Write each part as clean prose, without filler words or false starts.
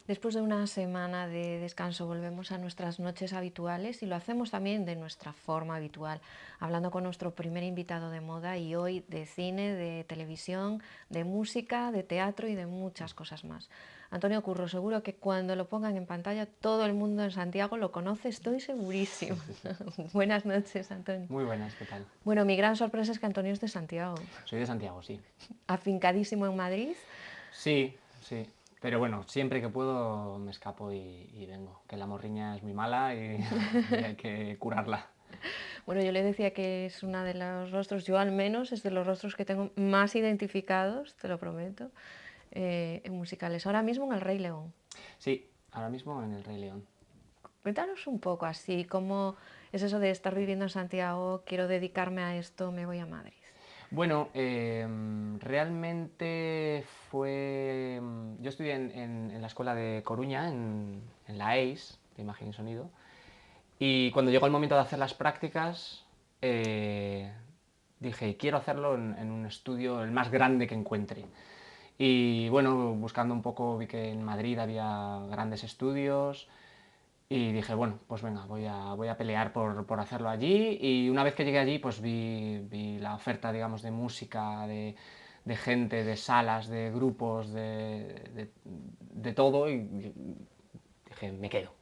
Después de una semana de descanso volvemos a nuestras noches habituales y lo hacemos también de nuestra forma habitual, hablando con nuestro primer invitado de moda y hoy de cine, de televisión, de música, de teatro y de muchas cosas más. Antonio Curro, seguro que cuando lo pongan en pantalla todo el mundo en Santiago lo conoce, estoy segurísima. Sí, sí, sí. Buenas noches, Antonio. Muy buenas, ¿qué tal? Bueno, mi gran sorpresa es que Antonio es de Santiago, Soy de Santiago, sí. afincadísimo en Madrid. Sí, sí. Pero bueno, siempre que puedo me escapo y vengo. Que la morriña es muy mala y hay que curarla. Bueno, yo le decía que es una de los rostros, yo al menos es de los rostros que tengo más identificados, te lo prometo, en musicales. Ahora mismo en El Rey León. Sí, ahora mismo en El Rey León. Cuéntanos un poco así, cómo es eso de estar viviendo en Santiago, quiero dedicarme a esto, me voy a Madrid. Bueno, realmente fue... Yo estudié en la escuela de Coruña, en la EIS, de Imagen y Sonido, y cuando llegó el momento de hacer las prácticas, dije, quiero hacerlo en un estudio el más grande que encuentre. Y bueno, buscando un poco vi que en Madrid había grandes estudios y dije, bueno, pues venga, voy a pelear por hacerlo allí. Y una vez que llegué allí, pues vi la oferta, digamos, de música, de gente, de salas, de grupos, de todo y dije, me quedo.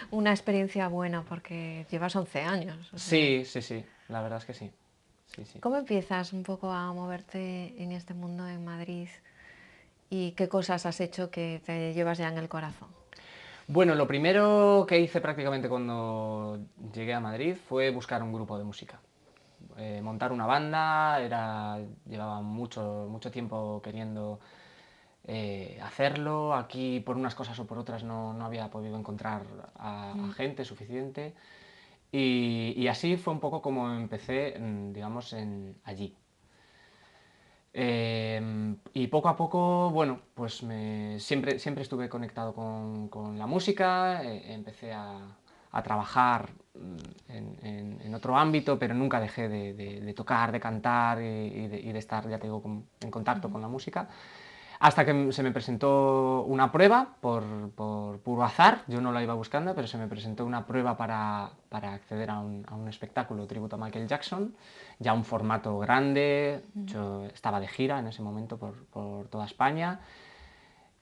Una experiencia buena porque llevas 11 años, o sea. Sí, sí, sí, la verdad es que sí. Sí, sí. ¿Cómo empiezas un poco a moverte en este mundo en Madrid y qué cosas has hecho que te llevas ya en el corazón? Bueno, lo primero que hice prácticamente cuando llegué a Madrid fue buscar un grupo de música. Montar una banda, llevaba mucho tiempo queriendo hacerlo. Aquí por unas cosas o por otras no había podido encontrar a gente suficiente. Y así fue un poco como empecé, digamos, allí. Y poco a poco, bueno, pues siempre estuve conectado con la música, empecé a trabajar en otro ámbito, pero nunca dejé de tocar, de cantar y de estar, ya te digo, en contacto con la música. Hasta que se me presentó una prueba por puro azar, yo no la iba buscando, pero se me presentó una prueba para acceder a un espectáculo tributo a Michael Jackson, ya un formato grande, yo estaba de gira en ese momento por toda España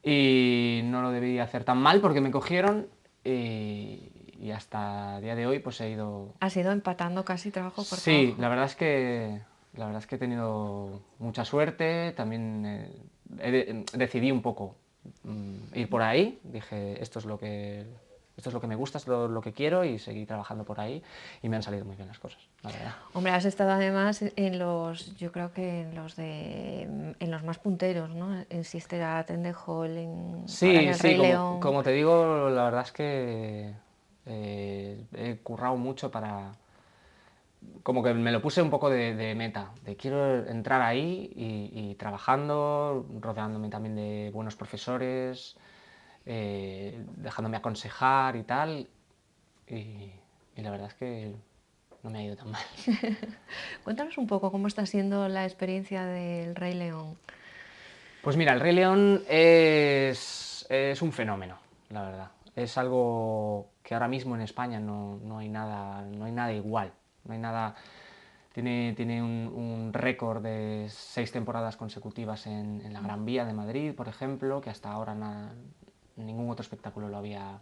y no lo debí hacer tan mal porque me cogieron y hasta el día de hoy pues he ido... Has ido empatando casi trabajo por Sí, trabajo. la verdad es que he tenido mucha suerte, también decidí un poco ir por ahí, dije esto es lo que me gusta, esto es lo que quiero y seguí trabajando por ahí y me han salido muy bien las cosas, la verdad. Hombre, has estado además en los, yo creo que en los más punteros, ¿no? En Sister Act, en The Hall, ahora en Sí, El sí, Rey como, León. como te digo, la verdad es que he currado mucho como que me lo puse un poco de meta, de quiero entrar ahí y trabajando, rodeándome también de buenos profesores, dejándome aconsejar y tal, y, y la verdad es que no me ha ido tan mal. Cuéntanos un poco cómo está siendo la experiencia del Rey León. Pues mira, el Rey León es un fenómeno, la verdad. Es algo que ahora mismo en España no hay nada igual. No hay nada. Tiene un récord de 6 temporadas consecutivas en la Gran Vía de Madrid, por ejemplo, que hasta ahora ningún otro espectáculo lo había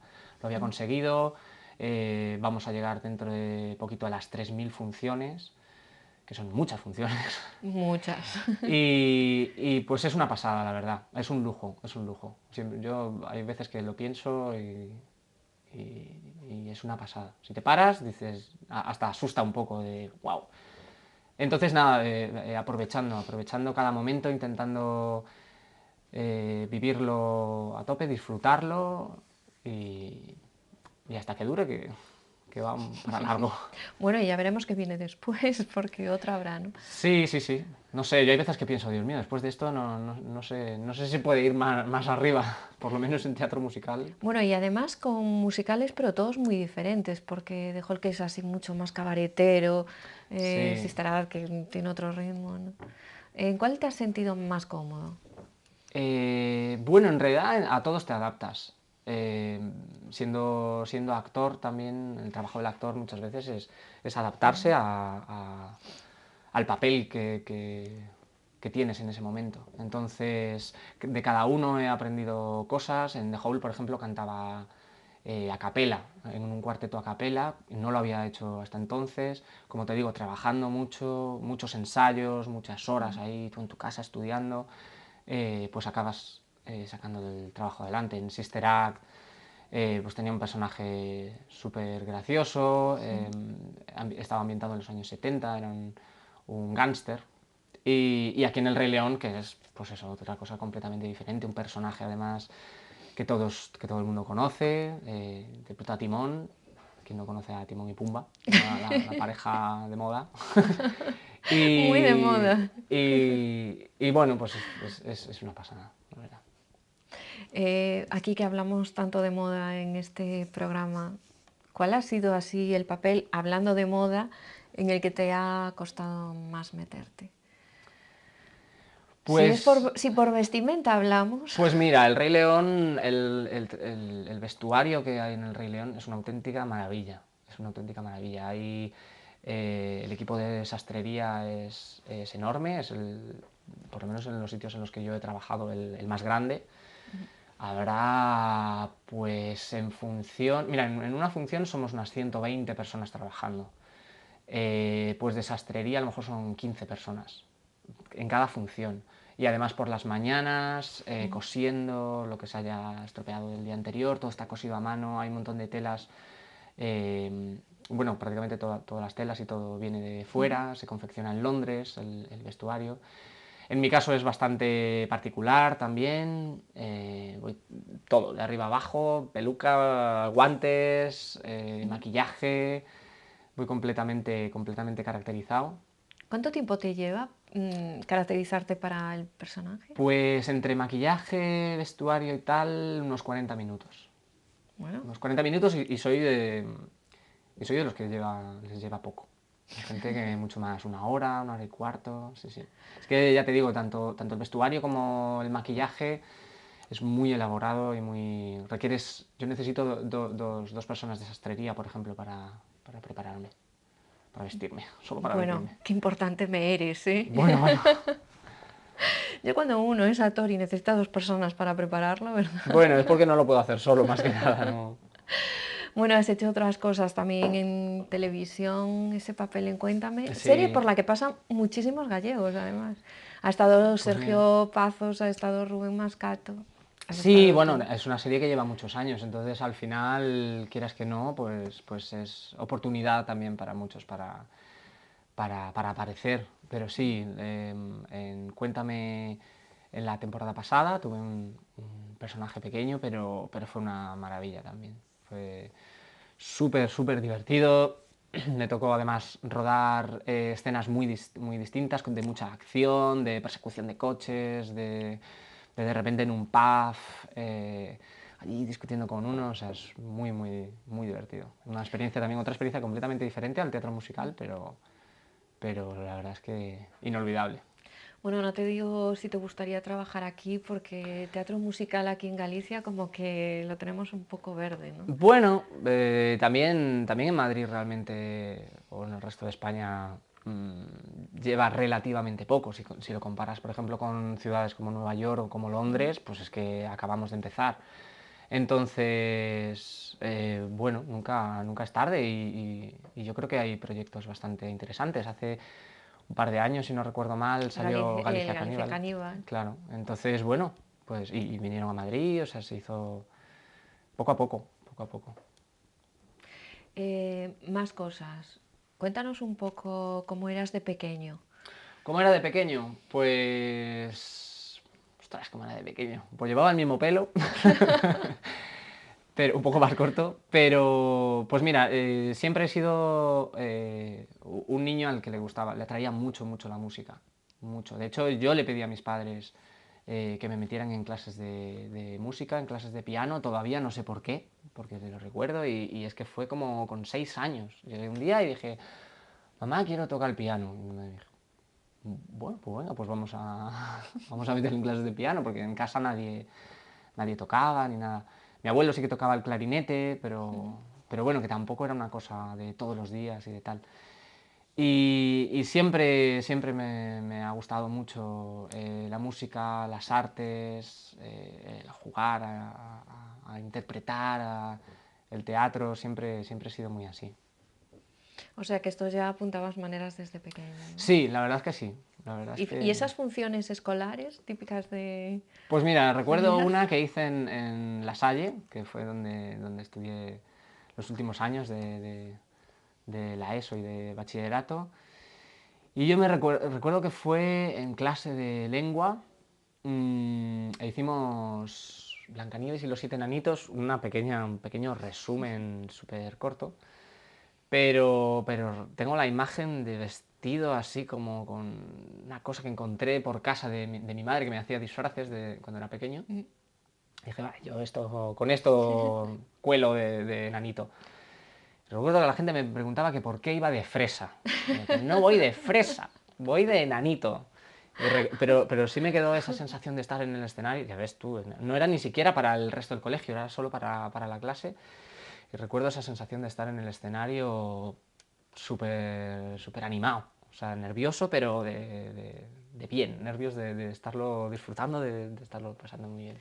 conseguido. Vamos a llegar dentro de poquito a las 3.000 funciones, que son muchas funciones. Muchas. Pues es una pasada, la verdad. Es un lujo, es un lujo. Yo hay veces que lo pienso y es una pasada. Si te paras, dices, hasta asusta un poco de wow. Entonces, nada, aprovechando cada momento, intentando vivirlo a tope, disfrutarlo y, y hasta que dure, que va para largo. Bueno, y ya veremos qué viene después, porque otra habrá, ¿no? Sí, sí, sí. No sé, yo hay veces que pienso, Dios mío, después de esto no sé si se puede ir más arriba, por lo menos en teatro musical. Bueno, y además con musicales, pero todos muy diferentes, porque The Hall que es así mucho más cabaretero, Sí. Sister Act que tiene otro ritmo, ¿no? ¿En cuál te has sentido más cómodo? Bueno, en realidad a todos te adaptas. Siendo actor también, el trabajo del actor muchas veces es adaptarse al papel que tienes en ese momento. Entonces, de cada uno he aprendido cosas. En The Hole, por ejemplo, cantaba a capela, en un cuarteto a capela, no lo había hecho hasta entonces. Como te digo, trabajando mucho, muchos ensayos, muchas horas ahí, tú en tu casa estudiando, pues acabas sacando el trabajo adelante. En Sister Act pues tenía un personaje súper gracioso, estaba ambientado en los años 70, era un gángster. Y aquí en El Rey León, que es pues eso, otra cosa completamente diferente, un personaje además que todo el mundo conoce, interpreta a Timón, quien no conoce a Timón y Pumba, la pareja de moda. Muy de y, moda. y bueno, pues es una pasada, la verdad. Aquí que hablamos tanto de moda en este programa, ¿cuál ha sido así el papel, hablando de moda, en el que te ha costado más meterte? Pues Si por vestimenta hablamos. Pues mira, el Rey León, el vestuario que hay en el Rey León es una auténtica maravilla. Es una auténtica maravilla. El equipo de sastrería es enorme, por lo menos en los sitios en los que yo he trabajado, el más grande. Habrá, pues en función, mira, en una función somos unas 120 personas trabajando. Pues de sastrería a lo mejor son 15 personas en cada función. Y además por las mañanas, cosiendo lo que se haya estropeado del día anterior, todo está cosido a mano, hay un montón de telas, bueno, prácticamente todas las telas y todo viene de fuera, se confecciona en Londres el vestuario. En mi caso es bastante particular también, voy todo, de arriba abajo, peluca, guantes, maquillaje, voy completamente caracterizado. ¿Cuánto tiempo te lleva caracterizarte para el personaje? Pues entre maquillaje, vestuario y tal, unos 40 minutos. Bueno, Unos 40 minutos y soy de los que les lleva poco. Hay gente que mucho más, una hora y cuarto, sí, sí. Es que ya te digo, tanto el vestuario como el maquillaje es muy elaborado y muy... Yo necesito dos personas de sastrería, por ejemplo, para prepararme, para vestirme, solo para bueno, vestirme. qué importante me eres, ¿eh? Bueno, bueno. Yo cuando uno es actor y necesita dos personas para prepararlo, ¿verdad? Bueno, es porque no lo puedo hacer solo, más que nada, ¿no? Bueno, has hecho otras cosas también en televisión, ese papel en Cuéntame. Serie Sí, por la que pasan muchísimos gallegos, además. Ha estado pues mira. Sergio Pazos, ha estado Rubén Mascato, has Sí, estado bueno, tú. es una serie que lleva muchos años, entonces al final, quieras que no, pues es oportunidad también para muchos para aparecer. Pero sí, Cuéntame, en la temporada pasada tuve un personaje pequeño, pero fue una maravilla también. Fue súper divertido. Me tocó además rodar escenas muy distintas, de mucha acción, de persecución de coches, de repente en un pub, allí discutiendo con uno, o sea, es muy divertido. Una experiencia también, otra experiencia completamente diferente al teatro musical, pero la verdad es que inolvidable. Bueno, no te digo si te gustaría trabajar aquí, porque teatro musical aquí en Galicia como que lo tenemos un poco verde, ¿no? Bueno, también en Madrid realmente, o en el resto de España, lleva relativamente poco. Si lo comparas, por ejemplo, con ciudades como Nueva York o como Londres, pues es que acabamos de empezar. Entonces, bueno, nunca es tarde y yo creo que hay proyectos bastante interesantes. Hace un par de años, si no recuerdo mal, salió El Galicia Galicia Caníbal. Caníbal. Claro, entonces, bueno, pues y vinieron a Madrid, o sea, se hizo poco a poco, poco a poco. Más cosas. Cuéntanos un poco cómo eras de pequeño. ¿Cómo era de pequeño? Pues... Ostras, ¿cómo era de pequeño? Pues llevaba el mismo pelo, pero un poco más corto, pero pues mira, siempre he sido un niño al que le atraía mucho la música, mucho. De hecho, yo le pedí a mis padres que me metieran en clases de música, en clases de piano, todavía no sé por qué, porque te lo recuerdo, y es que fue como con 6 años. Llegué un día y dije, mamá, quiero tocar el piano. Y me dijo, bueno, pues venga, pues vamos a, vamos a meterle en clases de piano, porque en casa nadie tocaba ni nada. Mi abuelo sí que tocaba el clarinete, pero bueno, que tampoco era una cosa de todos los días y de tal. Y siempre me ha gustado mucho la música, las artes, el jugar, a interpretar, el teatro, siempre he sido muy así. O sea que esto ya apuntabas maneras desde pequeño, ¿no? Sí, la verdad es que sí. La verdad es ¿Y que... esas funciones escolares típicas Pues mira, de recuerdo vida? una que hice en La Salle, que fue donde estudié los últimos años de la ESO y de bachillerato. Y yo recuerdo que fue en clase de lengua, e hicimos Blancanieves y los siete enanitos, un pequeño resumen súper corto, pero tengo la imagen de vestido así como con una cosa que encontré por casa de mi madre que me hacía disfraces cuando era pequeño. Mm. Y dije, va, con esto cuelo de enanito. Recuerdo que la gente me preguntaba que por qué iba de fresa. Y que no voy de fresa, voy de enanito. Pero sí me quedó esa sensación de estar en el escenario. Ya ves tú, no era ni siquiera para el resto del colegio, era solo para la clase. Y recuerdo esa sensación de estar en el escenario súper animado. O sea, nervioso, pero de bien. Nervios de estarlo disfrutando, de estarlo pasando muy bien.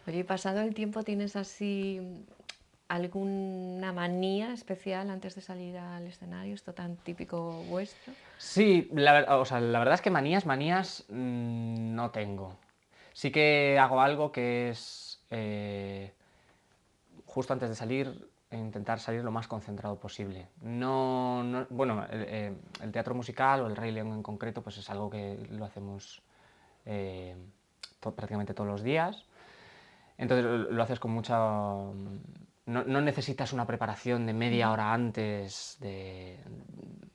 Oye, y pasado el tiempo, ¿tienes así alguna manía especial antes de salir al escenario? Esto tan típico vuestro. Sí, o sea, la verdad es que manías no tengo. Sí que hago algo que es justo antes de salir, intentar salir lo más concentrado posible. Bueno, el teatro musical o el Rey León en concreto, pues es algo que lo hacemos eh, prácticamente todos los días. Entonces lo haces con mucha... No necesitas una preparación de media hora antes de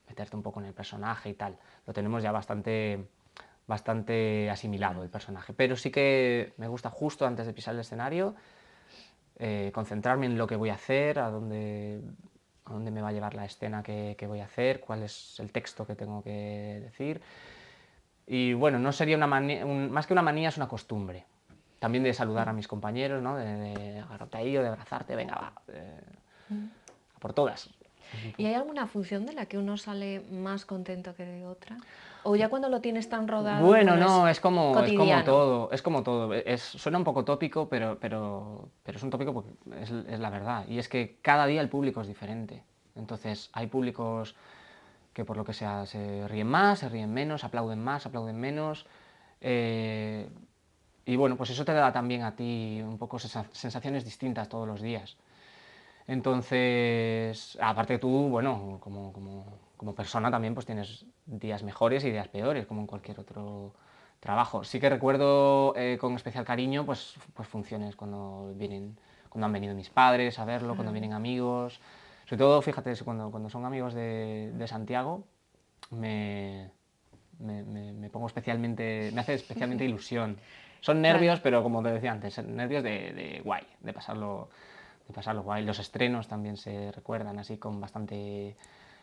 meterte un poco en el personaje y tal. Lo tenemos ya bastante asimilado el personaje. Pero sí que me gusta justo antes de pisar el escenario concentrarme en lo que voy a hacer, a dónde me va a llevar la escena que voy a hacer, cuál es el texto que tengo que decir. Y bueno, no sería una manía, más que una manía, es una costumbre. También de saludar a mis compañeros, ¿no? De agarrarte ahí o de abrazarte, venga, va, a por todas. ¿Y hay alguna función de la que uno sale más contento que de otra? ¿O ya cuando lo tienes tan rodado, Bueno, bueno, es no, es como cotidiano? todo, es como todo. Suena un poco tópico, pero es un tópico porque es la verdad. Y es que cada día el público es diferente. Entonces, hay públicos que por lo que sea se ríen más, se ríen menos, aplauden menos. eh, y bueno, pues eso te da también a ti un poco sensaciones distintas todos los días. Entonces, aparte tú, bueno, como persona también pues tienes días mejores y días peores, como en cualquier otro trabajo. Sí que recuerdo con especial cariño pues funciones cuando han venido mis padres a verlo, cuando Claro. vienen amigos. Sobre todo, fíjate, cuando son amigos de Santiago, me, me pongo me hace especialmente ilusión. Son Claro. nervios, pero como te decía antes, nervios de guay, de pasarlo guay. Los estrenos también se recuerdan así con bastante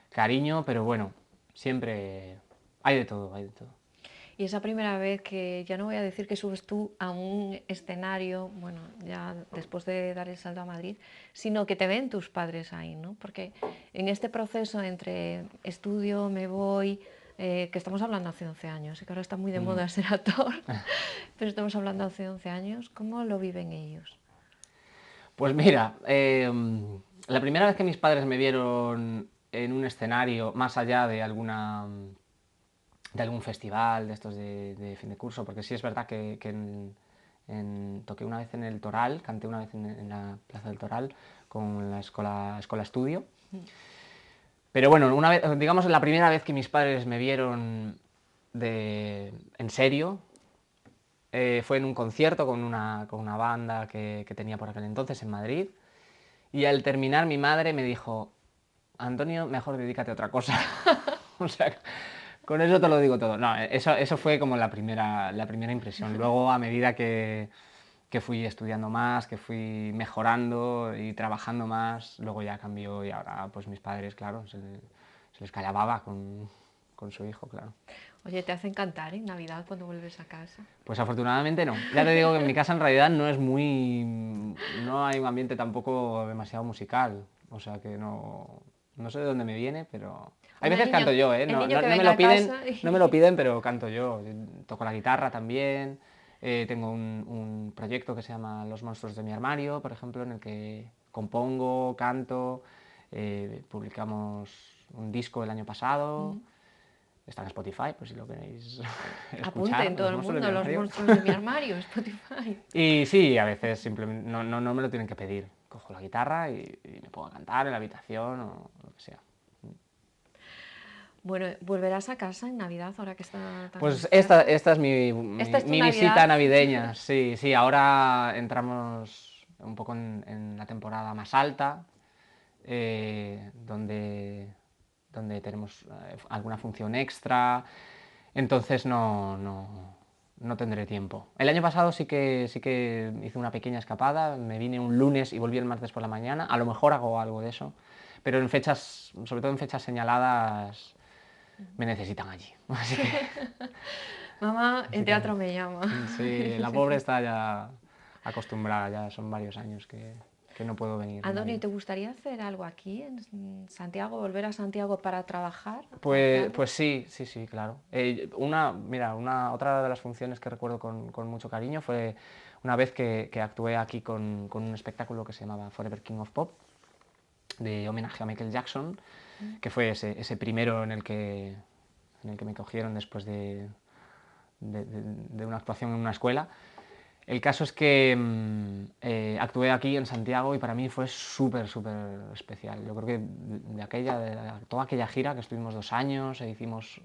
cariño, pero bueno, siempre hay de todo, hay de todo. Y esa primera vez que ya no voy a decir que subes tú a un escenario, bueno, ya después de dar el salto a Madrid, sino que te ven tus padres ahí, ¿no? Porque en este proceso entre estudio, me voy, que estamos hablando hace 11 años, y que ahora está muy de Mm. moda ser actor, pero estamos hablando hace 11 años, ¿cómo lo viven ellos? Pues mira, la primera vez que mis padres me vieron en un escenario, más allá de algún festival de estos de fin de curso, porque sí es verdad que toqué una vez en el Toral, canté una vez en la Plaza del Toral con la escuela Estudio. Pero bueno, digamos la primera vez que mis padres me vieron en serio fue en un concierto con una banda que tenía por aquel entonces en Madrid. Y al terminar mi madre me dijo, Antonio, mejor dedícate a otra cosa. O sea, con eso te lo digo todo. No, eso fue como la primera impresión. Luego, a medida que fui estudiando más, que fui mejorando y trabajando más, luego ya cambió y ahora pues mis padres, claro, se les cae la baba con su hijo, claro. Oye, ¿te hacen cantar en Navidad cuando vuelves a casa? Pues afortunadamente no. Ya te digo que en mi casa en realidad no es muy... no hay un ambiente tampoco demasiado musical, o sea que no sé de dónde me viene, pero... Hay Hombre, veces canto yo, ¿eh? el No, niño no, que no me venga lo a piden, casa no me lo piden, pero canto yo. Toco la guitarra también, tengo un proyecto que se llama Los monstruos de mi armario, por ejemplo, en el que compongo, canto, publicamos un disco el año pasado, está en Spotify, por si lo queréis escuchar, Apunten todo Los el monstruos de mi mundo, los armario. monstruos de mi armario, Spotify. Y sí, a veces simplemente no me lo tienen que pedir. Cojo la guitarra y me pongo a cantar en la habitación o lo que sea. Bueno, ¿volverás a casa en Navidad ahora que está tan Pues cerca? esta es ¿Esta es tu mi Navidad? visita navideña. Sí, sí, ahora entramos un poco en la temporada más alta, donde tenemos alguna función extra, entonces no tendré tiempo. El año pasado sí que hice una pequeña escapada, me vine un lunes y volví el martes por la mañana, a lo mejor hago algo de eso, pero en fechas, sobre todo en fechas señaladas, me necesitan allí. Mamá, el Así que teatro me llama. sí, la pobre está ya acostumbrada, ya son varios años que no puedo venir en Antonio, Navidad. ¿te gustaría hacer algo aquí en Santiago? ¿Volver a Santiago para trabajar o hacer Pues, algo? pues sí, sí, sí, claro. Mira, otra de las funciones que recuerdo con mucho cariño fue una vez que actué aquí con un espectáculo que se llamaba Forever King of Pop, de homenaje a Michael Jackson, que fue ese primero en el que me cogieron después de una actuación en una escuela. El caso es que actué aquí en Santiago y para mí fue súper, súper especial. Yo creo que toda aquella gira, que estuvimos 2 años, e hicimos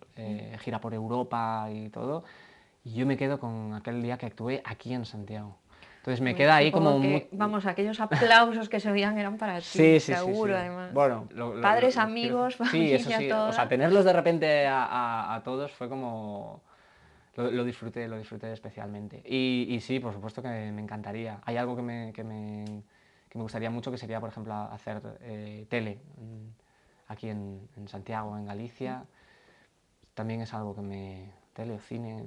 gira por Europa y todo, y yo me quedo con aquel día que actué aquí en Santiago. Entonces me Bueno, queda ahí supongo como que, vamos, aquellos aplausos que se oían eran para ti, Sí, sí, sí, seguro, sí. además. Bueno, Padres, quiero decir, amigos, sí, eso familia sí. O sea, toda. tenerlos de repente a todos fue como... lo disfruté especialmente. Y sí, por supuesto que me encantaría. Hay algo que me gustaría mucho, que sería, por ejemplo, hacer tele aquí en Santiago, en Galicia. También es algo tele o cine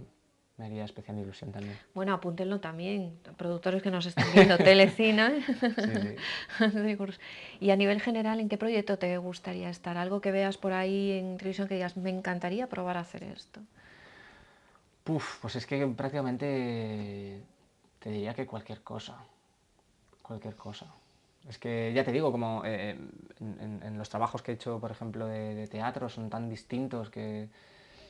me haría especial ilusión también. Bueno, apúntenlo también, productores que nos estén viendo, Telecina. Sí, sí. Y a nivel general, ¿en qué proyecto te gustaría estar? Algo que veas por ahí en televisión que digas, me encantaría probar a hacer esto. Puf, pues es que prácticamente te diría que cualquier cosa. Cualquier cosa. Es que ya te digo, como en los trabajos que he hecho, por ejemplo, de teatro, son tan distintos que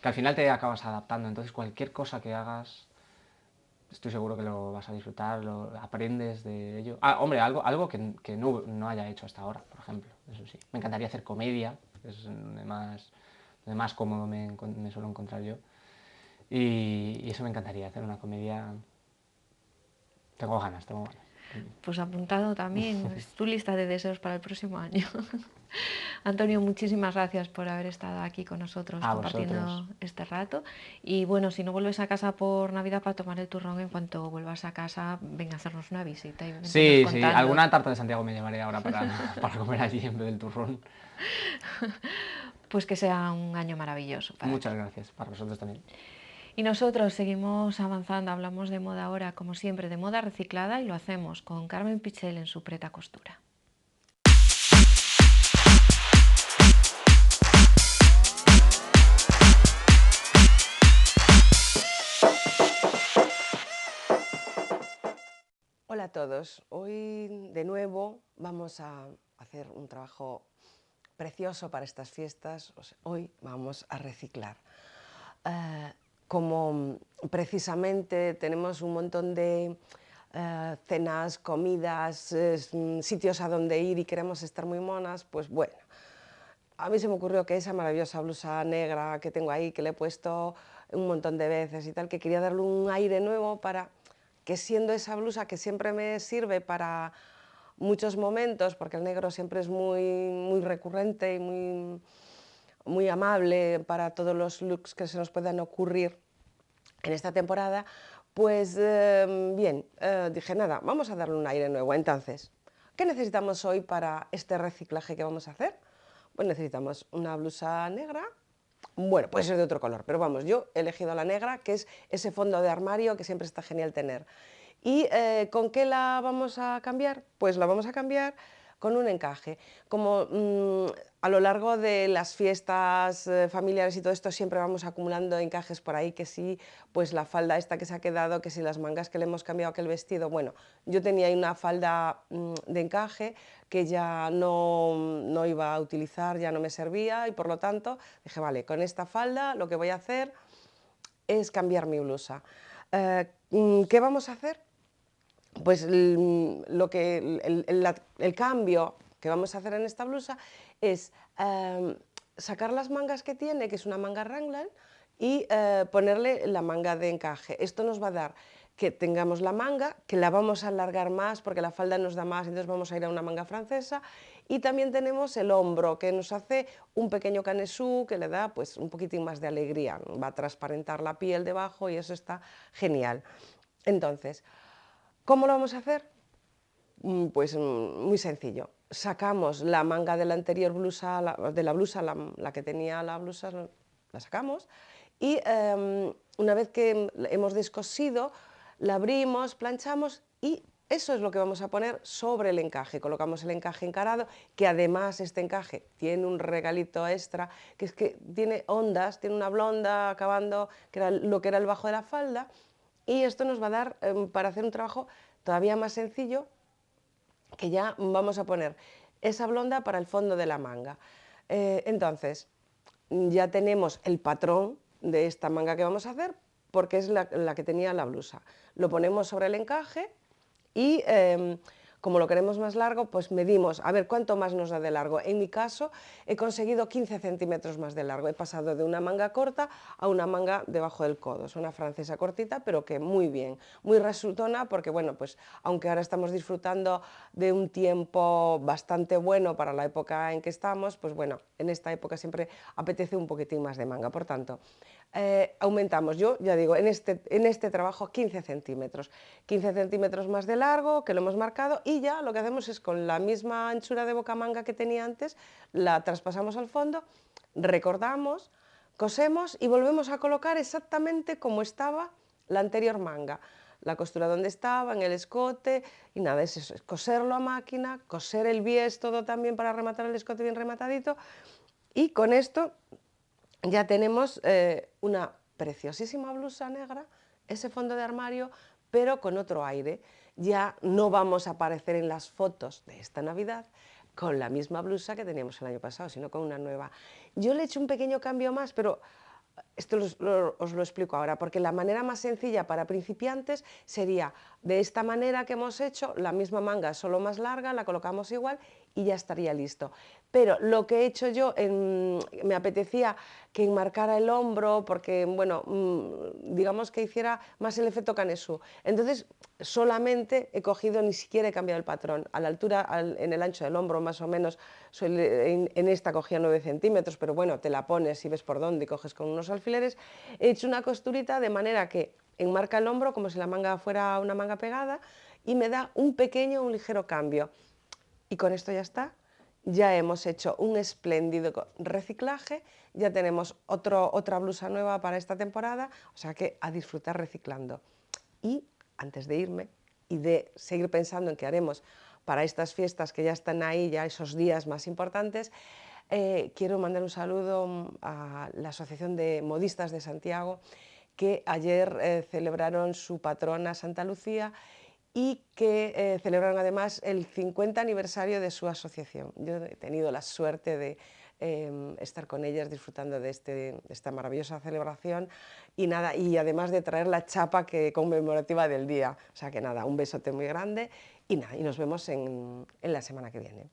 al final te acabas adaptando. Entonces, cualquier cosa que hagas, estoy seguro que lo vas a disfrutar, lo aprendes de ello. Ah, hombre, algo que no haya hecho hasta ahora, por ejemplo, eso sí. Me encantaría hacer comedia, que es donde más cómodo me suelo encontrar yo. Y eso me encantaría, hacer una comedia. Tengo ganas, tengo ganas. Pues apuntado también, es tu lista de deseos para el próximo año. Antonio, muchísimas gracias por haber estado aquí con nosotros A vosotros. compartiendo este rato. Y bueno, si no vuelves a casa por Navidad para tomar el turrón, en cuanto vuelvas a casa, ven a hacernos una visita y véntenos Sí, sí, contando. alguna tarta de Santiago me llevaré ahora para comer allí en vez del turrón. Pues que sea un año maravilloso para ti. Muchas gracias, para vosotros también. Y nosotros seguimos avanzando, hablamos de moda ahora, como siempre, de moda reciclada y lo hacemos con Carmen Pichel en su Preta Costura. Hola a todos, hoy de nuevo vamos a hacer un trabajo precioso para estas fiestas. Hoy vamos a reciclar. Como precisamente tenemos un montón de cenas, comidas, sitios a donde ir y queremos estar muy monas, pues bueno, a mí se me ocurrió que esa maravillosa blusa negra que tengo ahí, que le he puesto un montón de veces y tal, que quería darle un aire nuevo para que, siendo esa blusa que siempre me sirve para muchos momentos, porque el negro siempre es muy recurrente y muy amable para todos los looks que se nos puedan ocurrir en esta temporada, pues bien, dije, nada, vamos a darle un aire nuevo. Entonces, ¿qué necesitamos hoy para este reciclaje que vamos a hacer? Pues necesitamos una blusa negra Bueno, puede ser de otro color, pero vamos, yo he elegido la negra, que es ese fondo de armario que siempre está genial tener. ¿Y con qué la vamos a cambiar? Pues la vamos a cambiar con un encaje. Como a lo largo de las fiestas familiares y todo esto siempre vamos acumulando encajes por ahí, que sí, pues la falda esta que se ha quedado, que si las mangas que le hemos cambiado aquel vestido, bueno, yo tenía ahí una falda de encaje que ya no iba a utilizar, ya no me servía y por lo tanto dije, vale, con esta falda lo que voy a hacer es cambiar mi blusa. ¿Qué vamos a hacer? Pues el cambio que vamos a hacer en esta blusa es sacar las mangas que tiene, que es una manga Raglan, y ponerle la manga de encaje. Esto nos va a dar que tengamos la manga, que la vamos a alargar más porque la falda nos da más, entonces vamos a ir a una manga francesa, y también tenemos el hombro, que nos hace un pequeño canesú que le da pues un poquitín más de alegría, va a transparentar la piel debajo y eso está genial. Entonces, ¿cómo lo vamos a hacer? Pues muy sencillo. Sacamos la manga de la anterior blusa, de la blusa, la que tenía la blusa, la sacamos y una vez que hemos descosido, la abrimos, planchamos y eso es lo que vamos a poner sobre el encaje. Colocamos el encaje encarado, que además este encaje tiene un regalito extra, que es que tiene ondas, tiene una blonda acabando, que era lo que era el bajo de la falda, y esto nos va a dar para hacer un trabajo todavía más sencillo, que ya vamos a poner esa blonda para el fondo de la manga. Entonces, ya tenemos el patrón de esta manga que vamos a hacer, porque es la que tenía la blusa. Lo ponemos sobre el encaje y como lo queremos más largo, pues medimos a ver cuánto más nos da de largo. En mi caso he conseguido 15 centímetros más de largo. He pasado de una manga corta a una manga debajo del codo. Es una francesa cortita, pero que muy bien, muy resultona, porque bueno, pues aunque ahora estamos disfrutando de un tiempo bastante bueno para la época en que estamos, pues bueno, en esta época siempre apetece un poquitín más de manga. Por tanto, aumentamos, yo ya digo, en este trabajo 15 centímetros. 15 centímetros más de largo, que lo hemos marcado, y ya lo que hacemos es con la misma anchura de bocamanga que tenía antes, la traspasamos al fondo, recortamos, cosemos y volvemos a colocar exactamente como estaba la anterior manga. La costura donde estaba, en el escote, y nada, es eso, es coserlo a máquina, coser el bies todo también para rematar el escote bien rematadito, y con esto ya tenemos una preciosísima blusa negra, ese fondo de armario, pero con otro aire. Ya no vamos a aparecer en las fotos de esta Navidad con la misma blusa que teníamos el año pasado, sino con una nueva. Yo le he hecho un pequeño cambio más, pero esto os lo explico ahora, porque la manera más sencilla para principiantes sería de esta manera que hemos hecho, la misma manga, solo más larga, la colocamos igual y ya estaría listo. Pero lo que he hecho yo, me apetecía que enmarcara el hombro, porque, bueno, digamos que hiciera más el efecto canesú. Entonces, solamente he cogido, ni siquiera he cambiado el patrón. A la altura, en el ancho del hombro, más o menos, en esta cogía 9 centímetros, pero bueno, te la pones y ves por dónde y coges con unos alfileres. He hecho una costurita de manera que enmarca el hombro como si la manga fuera una manga pegada y me da un ligero cambio. Y con esto ya está. Ya hemos hecho un espléndido reciclaje, ya tenemos otra blusa nueva para esta temporada, o sea que a disfrutar reciclando. Y antes de irme y de seguir pensando en qué haremos para estas fiestas que ya están ahí, ya esos días más importantes, quiero mandar un saludo a la Asociación de Modistas de Santiago, que ayer celebraron su patrona Santa Lucía y que celebraron además el 50 aniversario de su asociación. Yo he tenido la suerte de estar con ellas disfrutando de esta maravillosa celebración y nada, y además de traer la chapa conmemorativa del día. O sea que nada, un besote muy grande y nada, y nos vemos en la semana que viene.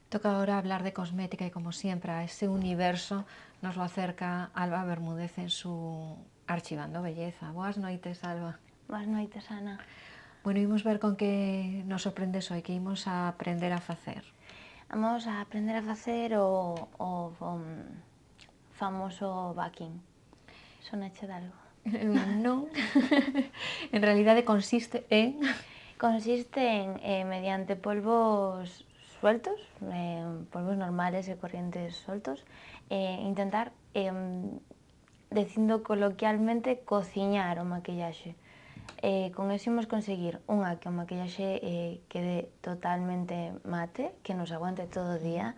Toca ahora hablar de cosmética y como siempre a ese universo nos lo acerca Alba Bermúdez en su Archivando Belleza. Boas noites, Alba. Boas noites, Ana. Bueno, imos ver con que nos sorprendes hoy, que imos a aprender a facer. Vamos a aprender a facer o famoso backing. Sonache de algo? Non. En realidade consiste en... Consiste en mediante polvos sueltos, polvos normales e corrientes sueltos, intentar, dicindo coloquialmente, cociñar o maquillaxe. Con eso imos conseguir que o maquillaxe quede totalmente mate, que nos aguante todo o día,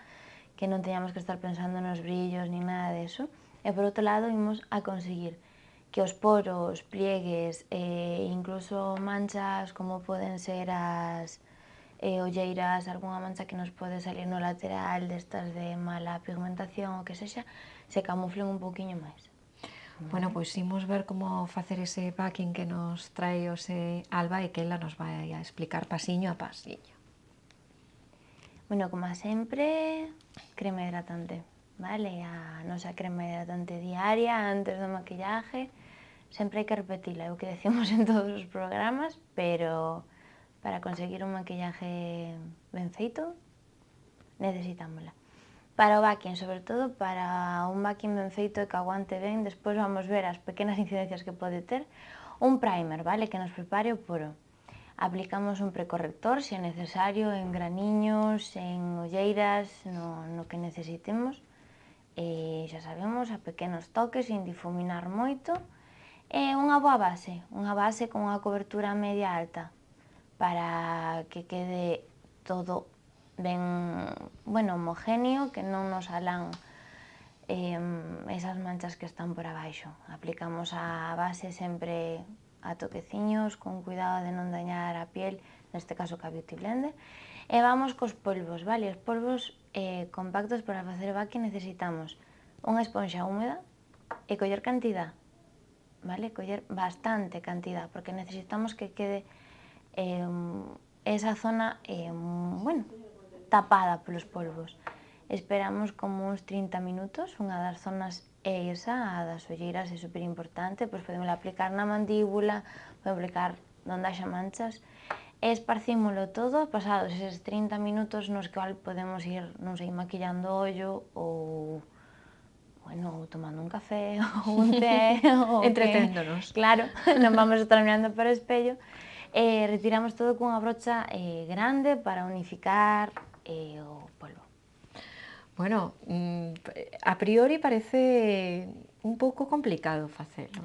que non teñamos que estar pensando nos brillos ni nada de eso. E por outro lado imos a conseguir que os poros, pliegues e incluso manchas como poden ser as olleiras, algunha mancha que nos pode salir no lateral destas de mala pigmentación ou que sexa, se camuflen un pouquiño máis. Bueno, pois imos ver como facer ese backing que nos trae ose Alba e que ela nos vai a explicar pasiño a pasiño. Bueno, como sempre, crema hidratante, vale? A nosa crema hidratante diaria antes do maquillaje, sempre hai que repetila, é o que decimos en todos os programas, pero para conseguir un maquillaje ben feito, necesitámola. Para o backing, sobre todo, para un backing ben feito e que aguante ben, despois vamos ver as pequenas incidencias que pode ter, un primer, vale? Que nos prepare o poro. Aplicamos un precorrector, se é necesario, en graniños, en olleiras, no que necesitemos. E xa sabemos, a pequenos toques, sin difuminar moito. E unha boa base con unha cobertura media alta, para que quede todo ben, bueno, homogéneo, que non nos salan esas manchas que están por abaixo. Aplicamos a base sempre a toqueciños, con cuidado de non dañar a piel, neste caso ca Beauty Blender. E vamos cos polvos, vale? Os polvos compactos para facer backing necesitamos unha esponxa húmeda e coller cantidad, vale? Coller bastante cantidad, porque necesitamos que quede esa zona, bueno, tapada polos polvos. Esperamos como uns 30 minutos, unha das zonas é esa, a das olleiras é super importante, pois podemos aplicar na mandíbula, podemos aplicar onde haxa manchas, e esparcímolo todo, pasados eses 30 minutos nos que podemos ir, non sei, maquillando o ollo ou, bueno, tomando un café ou un té, ou Entreténdonos. Claro, non vamos a estar mirando para o espello. Retiramos todo cunha brocha grande para unificar o polvo. Bueno, a priori parece un pouco complicado facelo,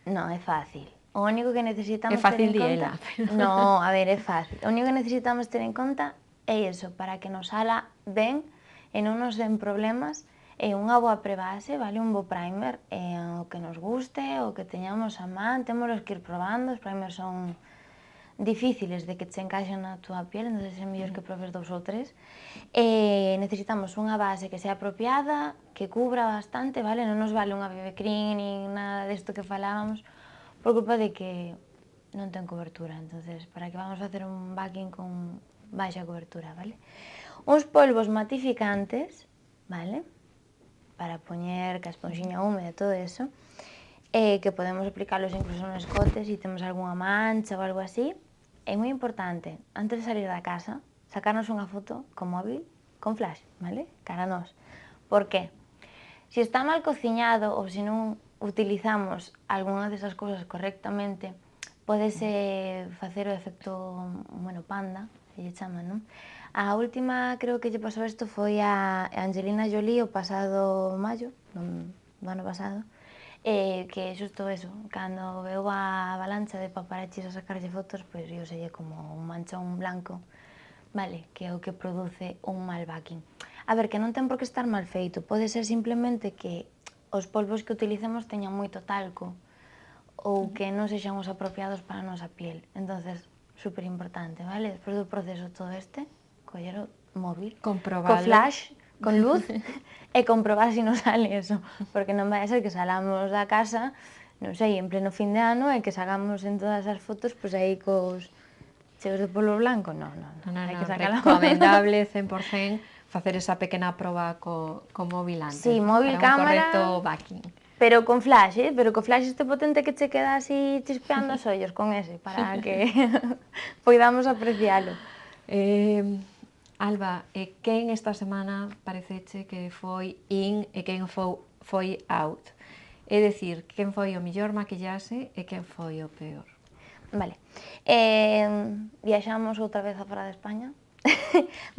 Non, é fácil. O único que necesitamos É fácil ter en diela, conta... pero... No, a ver, é fácil. O único que necesitamos ter en conta é iso, para que nos sala ben e non nos den problemas, é unha boa prebase, vale? Un bo primer, o que nos guste, o que teñamos a man, témolos que ir probando, os primers son difíciles de que che encaixen na túa piel, entón é mellor que probes 2 ou 3. Necesitamos unha base que sea apropiada, que cubra bastante, vale? Non nos vale unha BB cream nin nada desto que falábamos, por culpa de que non ten cobertura, entonces para que vamos facer un backing con baixa cobertura, vale? Uns polvos matificantes, vale? Para poñer ca esponxiña húmeda e todo eso, que podemos aplicarlos incluso nos escotes se temos algunha mancha ou algo así. É moi importante, antes de salir da casa, sacarnos unha foto con móvil, con flash, vale? Cara a nós. Por qué? Se está mal cociñado ou se non utilizamos algunha desas cousas correctamente, podese facer o efecto, bueno, panda, que lle chaman, non? A última, creo que lle pasou isto foi a Angelina Jolie o pasado maio, do ano pasado, que xusto eso, cando veu a avalancha de paparazzis a sacarlle fotos, pois vioselle como un manchón blanco, vale, que é o que produce un mal backing. A ver, que non ten por que estar mal feito, pode ser simplemente que os polvos que utilicemos teñan moito talco ou que non sexan os apropiados para a nosa piel. Entonces, super importante, vale? Despois do proceso todo este, coller o móvil, Comprobalo. co flash, con luz, e comprobar se nos sale eso, porque non vai a ser que salamos da casa, non sei, en pleno fin de ano, e que sacamos en todas as fotos, pois aí cos cheos de polvo blanco, non, hai que sacarla. Recomendable 100% facer esa pequena proba co móvil antes, Sí, móvil, para un cámara... correcto backing. Pero con flash, pero co flash este potente que che queda así chispeando os ollos con ese, para que poidamos aprecialo. Alba, quen esta semana pareceche que foi in e quen foi out? É dicir, quen foi o mellor maquillaxe e quen foi o peor? Vale. Viaxamos outra vez a fora de España.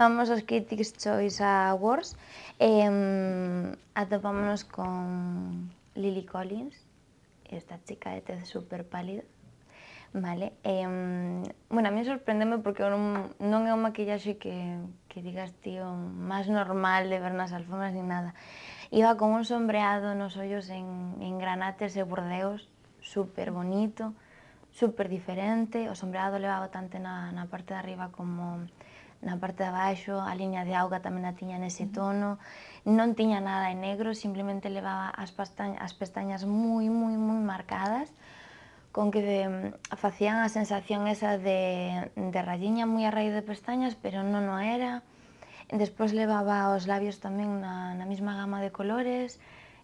Vamos aos Critics' Choice Awards. Atopámonos con Lily Collins, esta chica de tez super pálida. Vale. Bueno, a mí sorprendeme porque non é un maquillaxe que digas, tío, máis normal de ver nas alfombras ni nada. Iba con un sombreado nos ollos en granates e burdeos, super bonito, super diferente. O sombreado levaba tanto na parte de arriba como na parte de abaixo, a liña de auga tamén a tiña nese tono, non tiña nada en negro, simplemente levaba as pestañas moi marcadas, con que facían a sensación esa de rayiña moi a raíz de pestañas, pero non o era. Despois levaba os labios tamén na mesma gama de colores,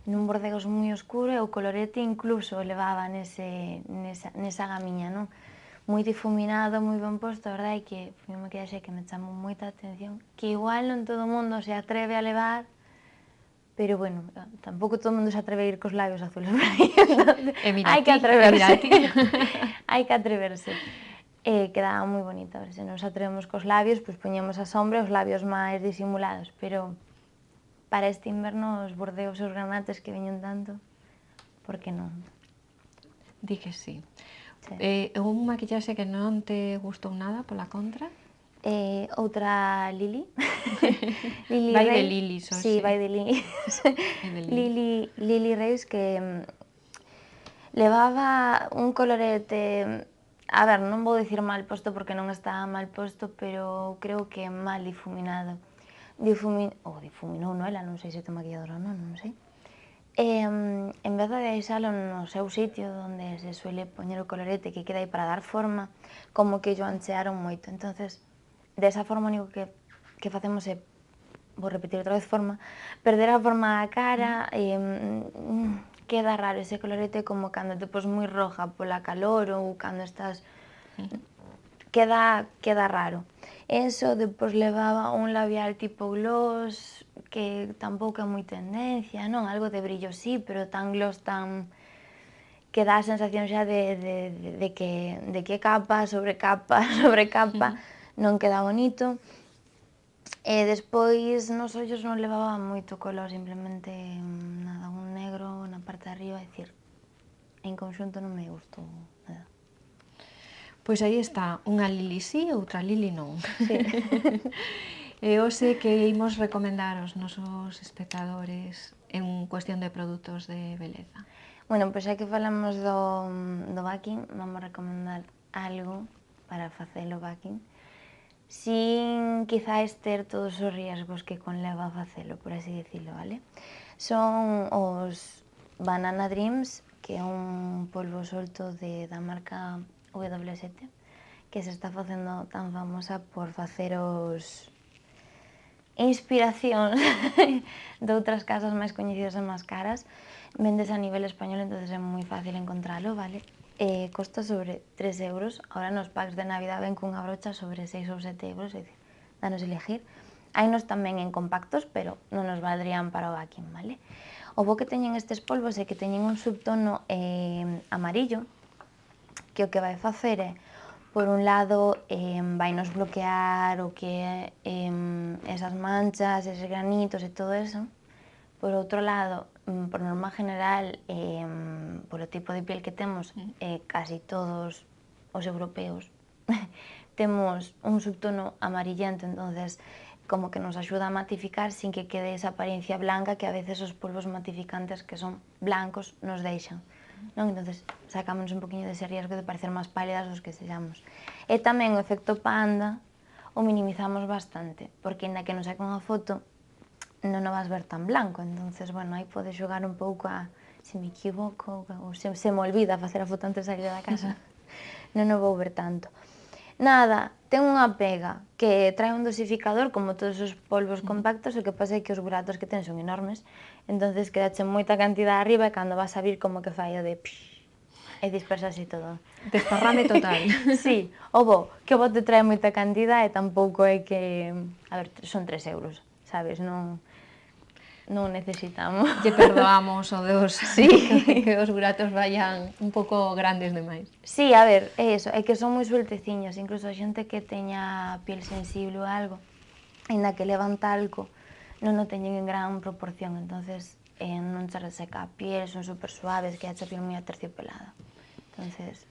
nun bordeos moi oscuro, e o colorete incluso levaba nesa gamiña, non? Moi difuminado, moi ben posto, a verdade é que foi un maquillaxe que me chamou moita atención, que igual non todo o mundo se atreve a levar, pero bueno, tampouco todo o mundo se atreve a ir cos labios azules por aí, hai que atreverse, hai que atreverse. Quedaba moi bonita, se nos atrevemos cos labios, pois poñemos a sombra e os labios máis disimulados, pero para este inverno os bordeos e os granates que veñen tanto, por que non? Di que sí. Sí. Un maquillaxe que non te gustou nada, pola contra? Outra Lily. Vai de Lilies, hoxe. Sí, vai de Lily. Lily Reis, que levaba un colorete, a ver, non vou dicir mal posto porque non estaba mal posto, pero creo que mal difuminado. Difuminou, non ela, non sei se ten maquilladora ou non sei. En vez de deixalo no seu sitio onde se suele poñer o colorete que queda aí para dar forma, como que yo anchearon moito. Entonces, desa forma, o único que facemos é, vou repetir outra vez forma, perder a forma da cara, queda raro ese colorete, como cando te pos moi roja pola calor ou cando estás... Queda raro. Eso, depois levaba un labial tipo gloss, que tampouco é moi tendencia, non? Algo de brillo sí, pero tan gloss, tan... que dá a sensación xa de que capa sobre capa sobre capa, non queda bonito. E despois nos ollos non levaba moito color, simplemente nada, un negro na parte de arriba, é dicir, en conxunto non me gustou nada. Pois aí está, unha Lili sí, outra Lili non. Sí. E hoxe que imos recomendar aos nosos espectadores en cuestión de produtos de beleza? Bueno, pois xa que falamos do backing, vamos recomendar algo para facer o backing, sin quizáis ter todos os riesgos que conleva facelo, por así dicilo, vale? Son os Banana Dreams, que é un polvo solto da marca W7, que se está facendo tan famosa por facer os inspiracións de outras casas máis coñecidas e máis caras. Vendes a nivel español, entonces é moi fácil encontralo, vale? Costa sobre 3 euros, ahora nos packs de Navidad ven cunha brocha sobre 6 ou 7 euros, é dicir, danos elegir. Hainos tamén en compactos, pero non nos valdrían para o backing, vale? O bo que teñen estes polvos é que teñen un subtono amarillo, que o que vai facer é, por un lado, vai nos bloquear o que é esas manchas, eses granitos e todo eso. Por outro lado, por norma general, polo tipo de piel que temos, casi todos os europeos, temos un subtono amarillento, entonces como que nos axuda a matificar sin que quede esa apariencia blanca que a veces os polvos matificantes que son blancos nos deixan, non? Entonces sacamos un poquinho dese riesgo de parecer máis pálidas dos que sexamos. E tamén o efecto panda o minimizamos bastante, porque na que nos saca unha foto non o vas ver tan blanco, entonces, bueno, aí podes xogar un pouco a se me equivoco, ou se me olvida facer a foto antes de salir da casa, non o vou ver tanto. Nada, ten unha pega que trae un dosificador como todos os polvos compactos, o que pasa é que os buratos que ten son enormes, entonces quedache moita cantidad arriba e cando vas a vir como que fai o de e dispersase todo. Desparrame total. Sí, o bo, que o bo te trae moita cantidad e tampouco é que, a ver, son 3 euros, sabes, non necesitamos. Lle perdoamos o dos Sí. que os buratos vayan un pouco grandes demais. Sí, a ver, é iso, é que son moi suelteciños, incluso a xente que teña piel sensible ou algo, ainda que levan talco, non o teñen en gran proporción, entonces non se reseca a piel, son super suaves, que hacha a piel moi aterciopelada. Entonces,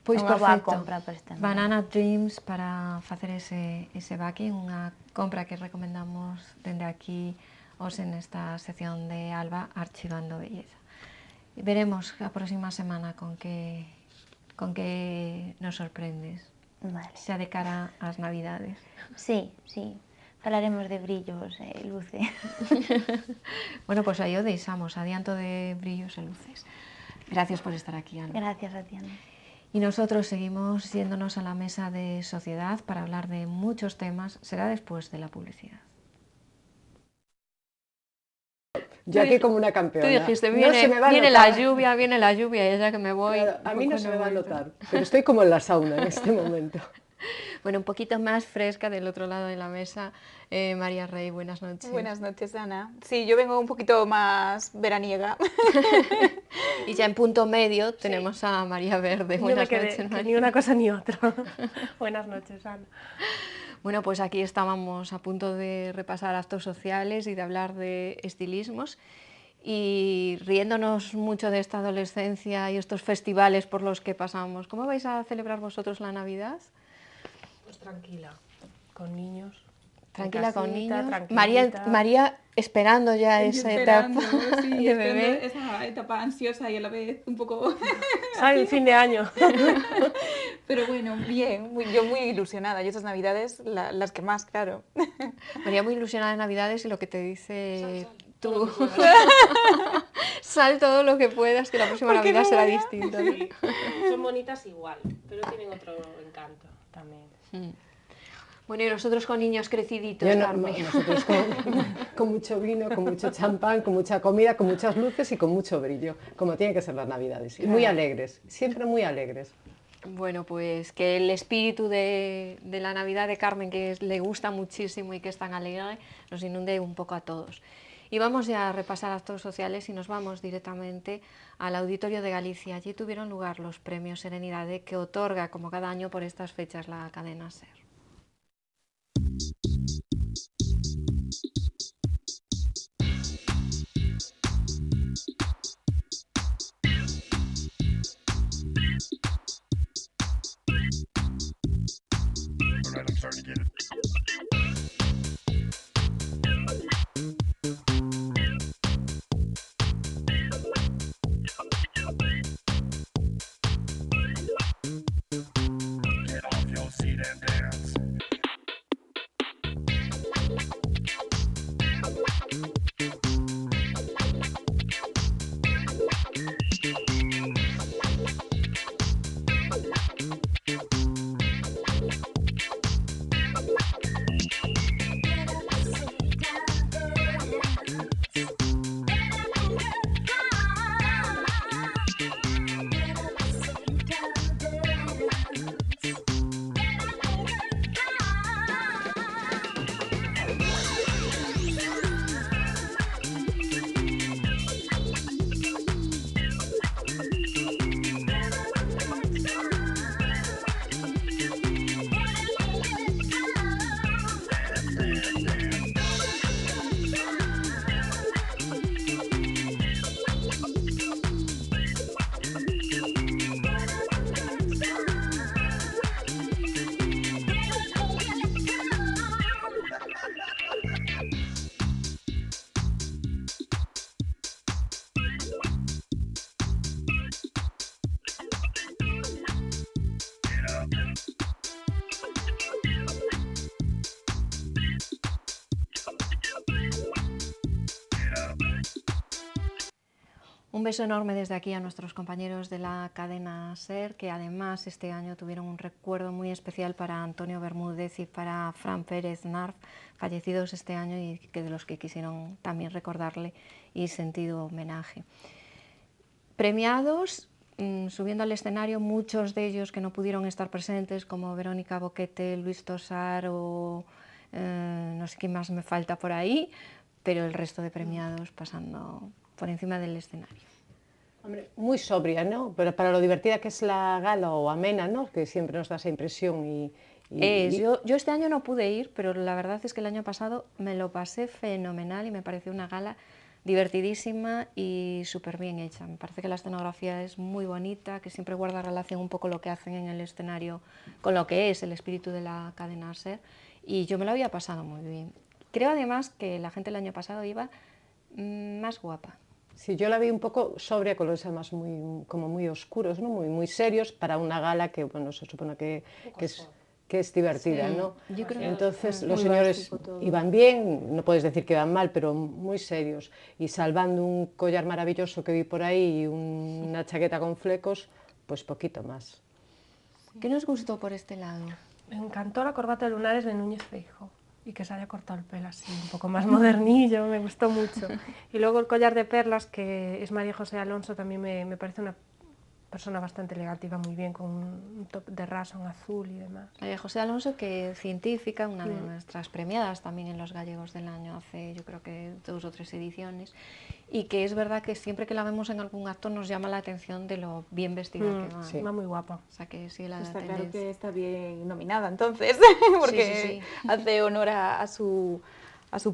Pois unha boa perfecto. compra para este ano. Banana Dreams para facer ese backing, unha compra que recomendamos dende aquí os en esta sección de Alba Archivando Belleza. E veremos a próxima semana con que nos sorprendes, Vale. xa de cara ás Navidades. Sí, sí, falaremos de brillos e luces. Bueno, pois aí o deixamos, adianto de brillos e luces. Gracias por estar aquí, Alba. Gracias a ti, Ana. Y nosotros seguimos yéndonos a la mesa de sociedad para hablar de muchos temas. Será después de la publicidad. Yo aquí como una campeona. Tú dijiste, No se me va a viene la notar. lluvia, y ya que me voy... Claro, a mí un no poco se me va a vuelto. notar, pero estoy como en la sauna en este momento. Bueno, un poquito más fresca del otro lado de la mesa, María Rey, buenas noches. Buenas noches, Ana. Sí, yo vengo un poquito más veraniega. Y ya en punto medio tenemos a María Verde. No me Buenas quedé noches, que María. ni una cosa ni otra. Buenas noches, Ana. Bueno, pues aquí estábamos a punto de repasar actos sociales y de hablar de estilismos y riéndonos mucho de esta adolescencia y estos festivales por los que pasamos. ¿Cómo vais a celebrar vosotros la Navidad? Pues tranquila, con niños. Tranquila en con casita, niños. tranquilita. María esperando ya esa Esperando, etapa sí, de esperando bebé. esa etapa ansiosa y a la vez un poco... ¿Sabes? El fin de año. Pero bueno, bien, yo muy ilusionada. Y esas navidades, las que más, claro. María muy ilusionada de Navidades y lo que te dice tú. Sal todo lo que puedas, que la próxima ¿Por qué Navidad no, será María? distinta. Sí, son bonitas igual, pero tienen otro encanto también. Bueno, y nosotros con niños creciditos, Yo no- Carmen. nosotros con mucho vino, con mucho champán, con mucha comida, con muchas luces y con mucho brillo, como tienen que ser las Navidades. Y muy alegres, siempre muy alegres. Bueno, pues que el espíritu de la Navidad de Carmen, que le gusta muchísimo y que es tan alegre, nos inunde un poco a todos. Y vamos ya a repasar actos sociales y nos vamos directamente al Auditorio de Galicia. Allí tuvieron lugar los premios Serenidade que otorga, como cada año por estas fechas, la cadena SER. Alright, I'm starting to get it. Get off your seat and dance. Un beso enorme desde aquí a nuestros compañeros de la cadena SER, que además este año tuvieron un recuerdo muy especial para Antonio Bermúdez y para Fran Pérez Narf, fallecidos este año y que de los que quisieron también recordarle y sentido homenaje. Premiados, subiendo al escenario, muchos de ellos que no pudieron estar presentes, como Verónica Boquete, Luis Tosar o no sé quién más me falta por ahí, pero el resto de premiados pasando por encima del escenario. Hombre, muy sobria, ¿no? Pero para lo divertida que es la gala o amena, ¿no? Que siempre nos da esa impresión Yo este año no pude ir, pero la verdad es que el año pasado me lo pasé fenomenal y me pareció una gala divertidísima y súper bien hecha. Me parece que la escenografía es muy bonita, que siempre guarda relación un poco lo que hacen en el escenario con lo que es el espíritu de la cadena SER, y yo me lo había pasado muy bien. Creo además que la gente el año pasado iba más guapa. Sí, yo la vi un poco sobria, con los además como muy oscuros, ¿no? Muy serios para una gala que, bueno, se supone que es divertida, Sí, ¿no? yo creo. Entonces los Muy señores básico todo. iban bien, no puedes decir que iban mal, pero muy serios. Y salvando un collar maravilloso que vi por ahí y una chaqueta con flecos, pues poquito más. ¿Qué nos gustó por este lado? Me encantó la corbata de lunares de Núñez Feijóo y que se haya cortado el pelo así, un poco más modernillo, me gustó mucho. Y luego el collar de perlas, que es María José Alonso, también me parece una persona bastante elegante, iba muy bien con un top de raso en azul y demás. María José Alonso, que es científica, una de nuestras premiadas también en los Gallegos del Año hace yo creo que 2 o 3 ediciones, y que es verdad que siempre que la vemos en algún acto nos llama la atención de lo bien vestida que va. Sí. Va muy guapa. O sea que sigue la Está tendencia. claro que está bien nominada entonces, porque Sí. hace honor a su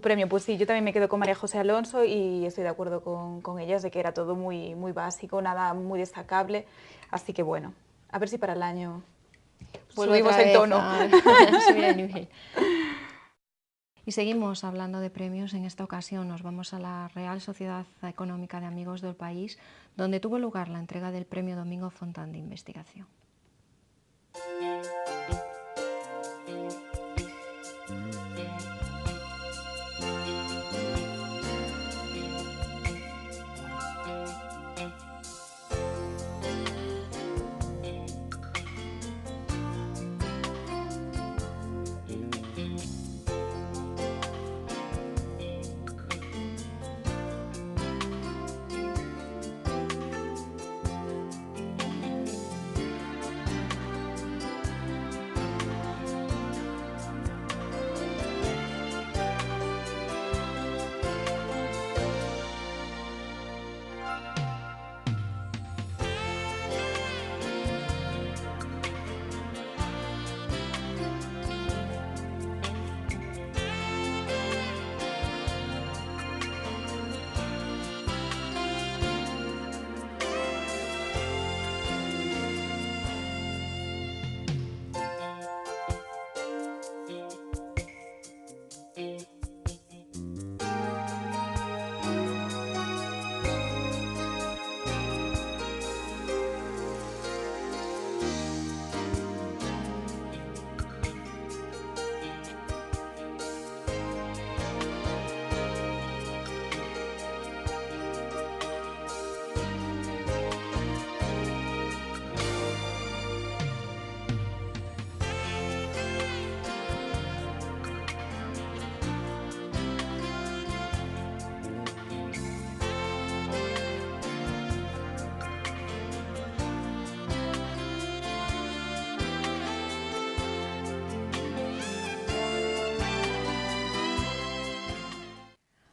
premio. Pues sí, yo también me quedo con María José Alonso y estoy de acuerdo con ellas de que era todo muy básico, nada muy destacable. Así que bueno, a ver si para el año Vuelvo subimos otra el vez tono. a subir el nivel. Y seguimos hablando de premios. En esta ocasión nos vamos a la Real Sociedad Económica de Amigos del País, donde tuvo lugar la entrega del Premio Domingo Fontán de Investigación.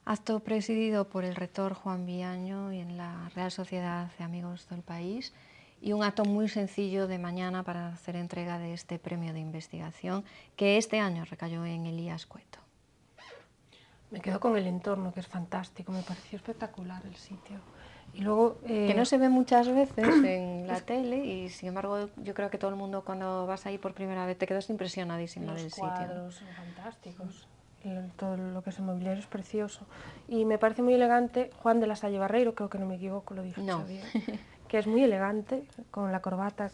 Acto presidido por el rector Juan Viaño y en la Real Sociedad de Amigos del País, y un acto muy sencillo de mañana para hacer entrega de este premio de investigación que este año recayó en Elías Cueto. Me quedo con el entorno, que es fantástico, me pareció espectacular el sitio. Y luego, Que no se ve muchas veces en la tele y sin embargo yo creo que todo el mundo cuando vas ahí por primera vez te quedas impresionadísima del los sitio. cuadros son fantásticos. Todo lo que es el mobiliario es precioso. Y me parece muy elegante Juan de la Salle Barreiro, creo que no me equivoco, lo dije No. bien, que es muy elegante, con la corbata,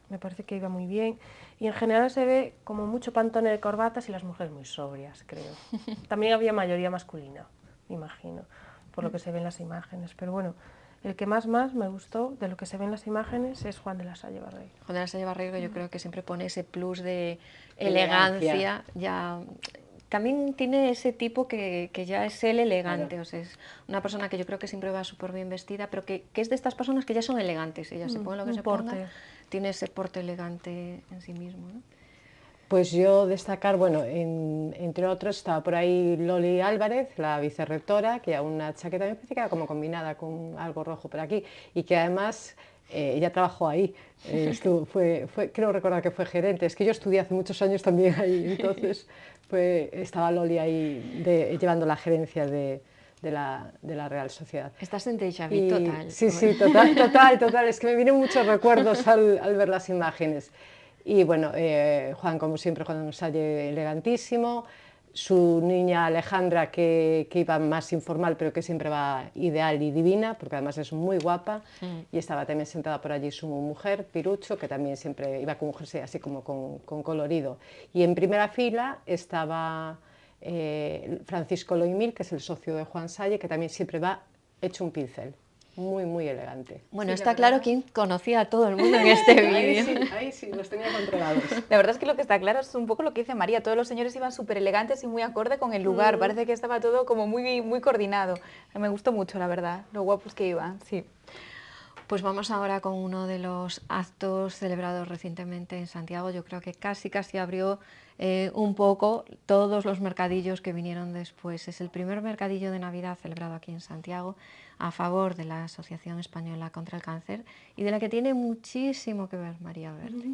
me parece que iba muy bien. Y en general se ve como mucho pantone de corbatas y las mujeres muy sobrias, creo. También había mayoría masculina, me imagino, por lo que se ve en las imágenes. Pero bueno, el que más me gustó de lo que se ve en las imágenes es Juan de la Salle Barreiro. Juan de la Salle Barreiro yo creo que siempre pone ese plus de Elegancia. elegancia, ya también tiene ese tipo que ya es el elegante, Claro. o sea, es una persona que yo creo que siempre va súper bien vestida, pero que es de estas personas que ya son elegantes, ella se pone lo que un se porte. ponga, tiene ese porte elegante en sí mismo, ¿no? Pues yo destacar, bueno, entre otros estaba por ahí Loli Álvarez, la vicerrectora, que lleva una chaqueta, me parece que era como combinada con algo rojo por aquí, y que además ella trabajó ahí, creo recordar que fue gerente, es que yo estudié hace muchos años también ahí, entonces estaba Loli ahí llevando la gerencia de la Real Sociedad. Estás en déjà vu Y, total. sí, sí, total, es que me vienen muchos recuerdos al ver las imágenes. Y bueno, Juan, como siempre, Juan nos sale elegantísimo, su niña Alejandra, que iba más informal, pero que siempre va ideal y divina, porque además es muy guapa, y estaba también sentada por allí su mujer, Pirucho, que también siempre iba con un jersey así como con colorido. Y en primera fila estaba Francisco Loimil, que es el socio de Juan Salle, que también siempre va hecho un pincel, muy elegante. Bueno, Sí, está la claro verdad. quién conocía a todo el mundo en este vídeo. Ahí sí, los tenía controlados. La verdad es que lo que está claro es un poco lo que dice María, todos los señores iban súper elegantes y muy acorde con el lugar, parece que estaba todo como muy coordinado. Me gustó mucho, la verdad, lo guapos que iban, sí. Pues vamos ahora con uno de los actos celebrados recientemente en Santiago. Yo creo que casi abrió un poco todos los mercadillos que vinieron después. Es el primer mercadillo de Navidad celebrado aquí en Santiago a favor de la Asociación Española contra el Cáncer y de la que tiene muchísimo que ver María Verde.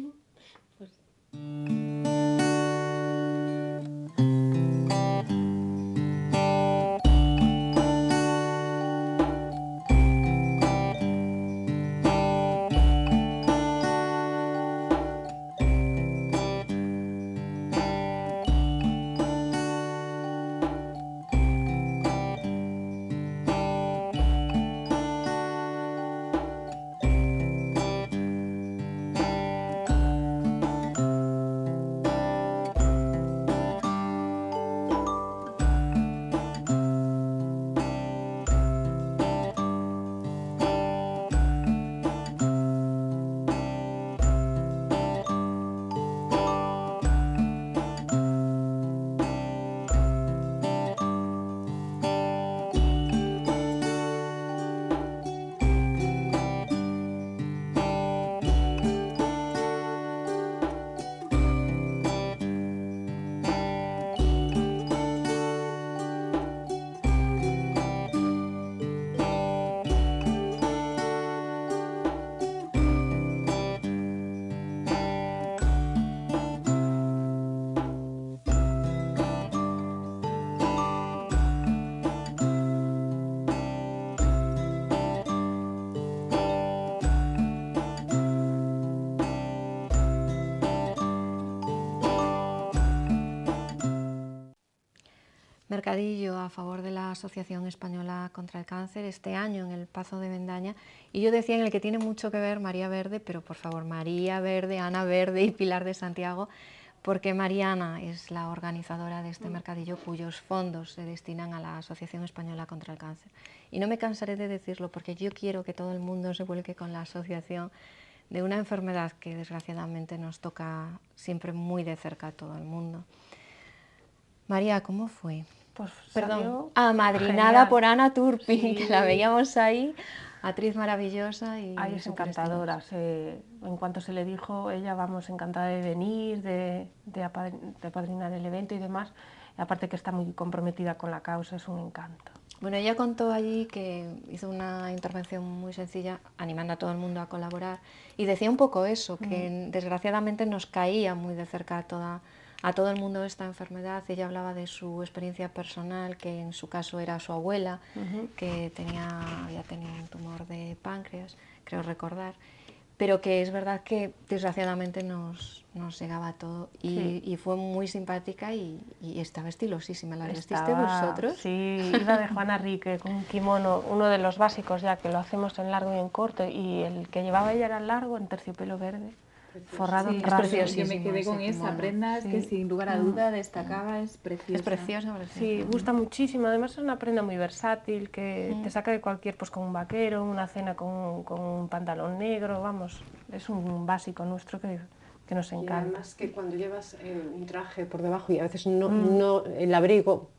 Mercadillo a favor de la Asociación Española contra el Cáncer este año en el Pazo de Bendaña, y yo decía en el que tiene mucho que ver María Verde, pero por favor María Verde, Ana Verde y Pilar de Santiago, porque Mariana es la organizadora de este mercadillo cuyos fondos se destinan a la Asociación Española contra el Cáncer. Y no me cansaré de decirlo porque yo quiero que todo el mundo se vuelque con la asociación de una enfermedad que desgraciadamente nos toca siempre muy de cerca a todo el mundo. María, ¿cómo fue? Pues Perdón, salió amadrinada genial. por Ana Turpin, Sí. que la veíamos ahí, actriz maravillosa y Ay, es súper encantadora. En cuanto se le dijo, ella vamos encantada de venir, de apadrinar el evento y demás. Y aparte que está muy comprometida con la causa, es un encanto. Bueno, ella contó allí que hizo una intervención muy sencilla, animando a todo el mundo a colaborar, y decía un poco eso, que desgraciadamente nos caía muy de cerca a todo el mundo esta enfermedad. Ella hablaba de su experiencia personal, que en su caso era su abuela, que había tenido un tumor de páncreas, creo recordar, pero que es verdad que desgraciadamente nos llegaba todo y fue muy simpática y estaba estilosísima. ¿La vestiste vosotros? Sí, iba de Juana Rique con un kimono, uno de los básicos ya que lo hacemos en largo y en corto, y el que llevaba ella era largo en terciopelo verde. forrado Sí, en es raso. preciosísimo yo me quedé con ese esa kimono. prenda, es que Sí. sin lugar a duda destacaba, es preciosa. Es preciosa, preciosa. Sí, gusta muchísimo. Además es una prenda muy versátil que te saca de cualquier, pues con un vaquero, una cena con un pantalón negro, vamos, es un básico nuestro que nos Y encanta. además que cuando llevas un traje por debajo y a veces no el abrigo,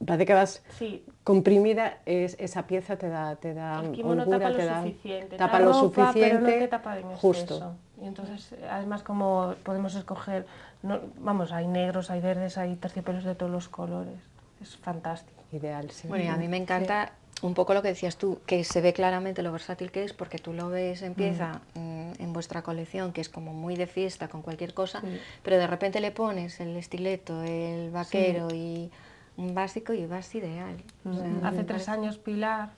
parece que vas Sí, comprimida, esa pieza te da el kimono holgura, tapa lo te da, suficiente, tapa da lo ropa, pero no suficiente, te tapa en justo. exceso. Y entonces, además como podemos escoger, vamos, hay negros, hay verdes, hay terciopelos de todos los colores. Es fantástico. Ideal, sí. Bueno, y a mí me encanta un poco lo que decías tú, que se ve claramente lo versátil que es, porque tú lo ves en pieza en vuestra colección, que es como muy de fiesta con cualquier cosa, pero de repente le pones el estileto, el vaquero y un básico y vas ideal. O sea, Hace me 3 parece- años Pilar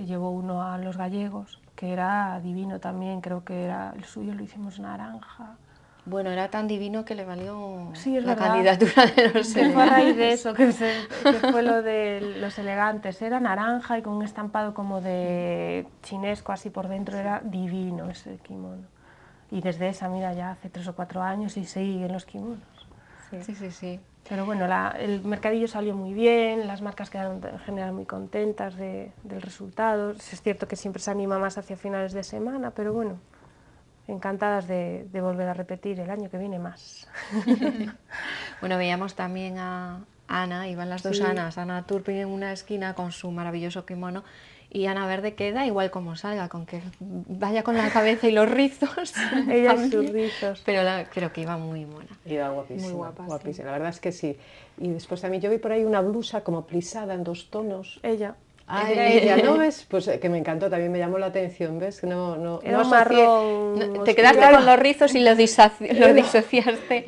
llevó uno a los gallegos, que era divino también, creo que era el suyo, lo hicimos naranja. Bueno, era tan divino que le valió Sí, es la verdad. candidatura de los Que fue a raíz de elegantes. eso, que fue lo de los elegantes. Era naranja y con un estampado como de chinesco así por dentro, era divino ese kimono. Y desde esa, mira, ya hace 3 o 4 años y siguen los kimonos. Sí, sí, sí. Pero bueno, el mercadillo salió muy bien, las marcas quedaron en general muy contentas del resultado. Es cierto que siempre se anima más hacia finales de semana, pero bueno, encantadas de volver a repetir el año que viene más. Bueno, veíamos también a Ana, iban las dos Sí. Anas, Ana Turpin en una esquina con su maravilloso kimono y Ana Verde queda igual como salga, con que vaya con la cabeza y los rizos. Ella y también. sus rizos. Pero creo que iba muy mona. Iba guapísima, Muy guapa, guapísima. La verdad es que sí. Y después también yo vi por ahí una blusa como plisada en 2 tonos. Ella. Ah, era ella, ¿no ves? Pues que me encantó, también me llamó la atención, ¿ves? Que Era no un asocié- marrón. No, te oscuro. quedaste con los rizos y lo disociaste.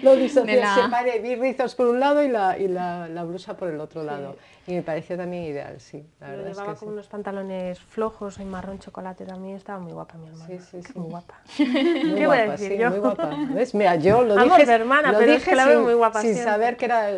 Lo disocié, de la- separé, vi rizos por un lado y la blusa por el otro lado. Y me pareció también ideal, sí. La Lo verdad es llevaba que con sí. unos pantalones flojos en marrón chocolate también, estaba muy guapa mi hermana. Sí, sí, sí. Muy guapa. Muy ¿Qué voy a guapa, decir sí, yo? muy guapa. ¿Ves? Mira, yo lo Amor dije, de hermana, lo pero es dije que la veo sin, muy guapa sin siempre. saber que era...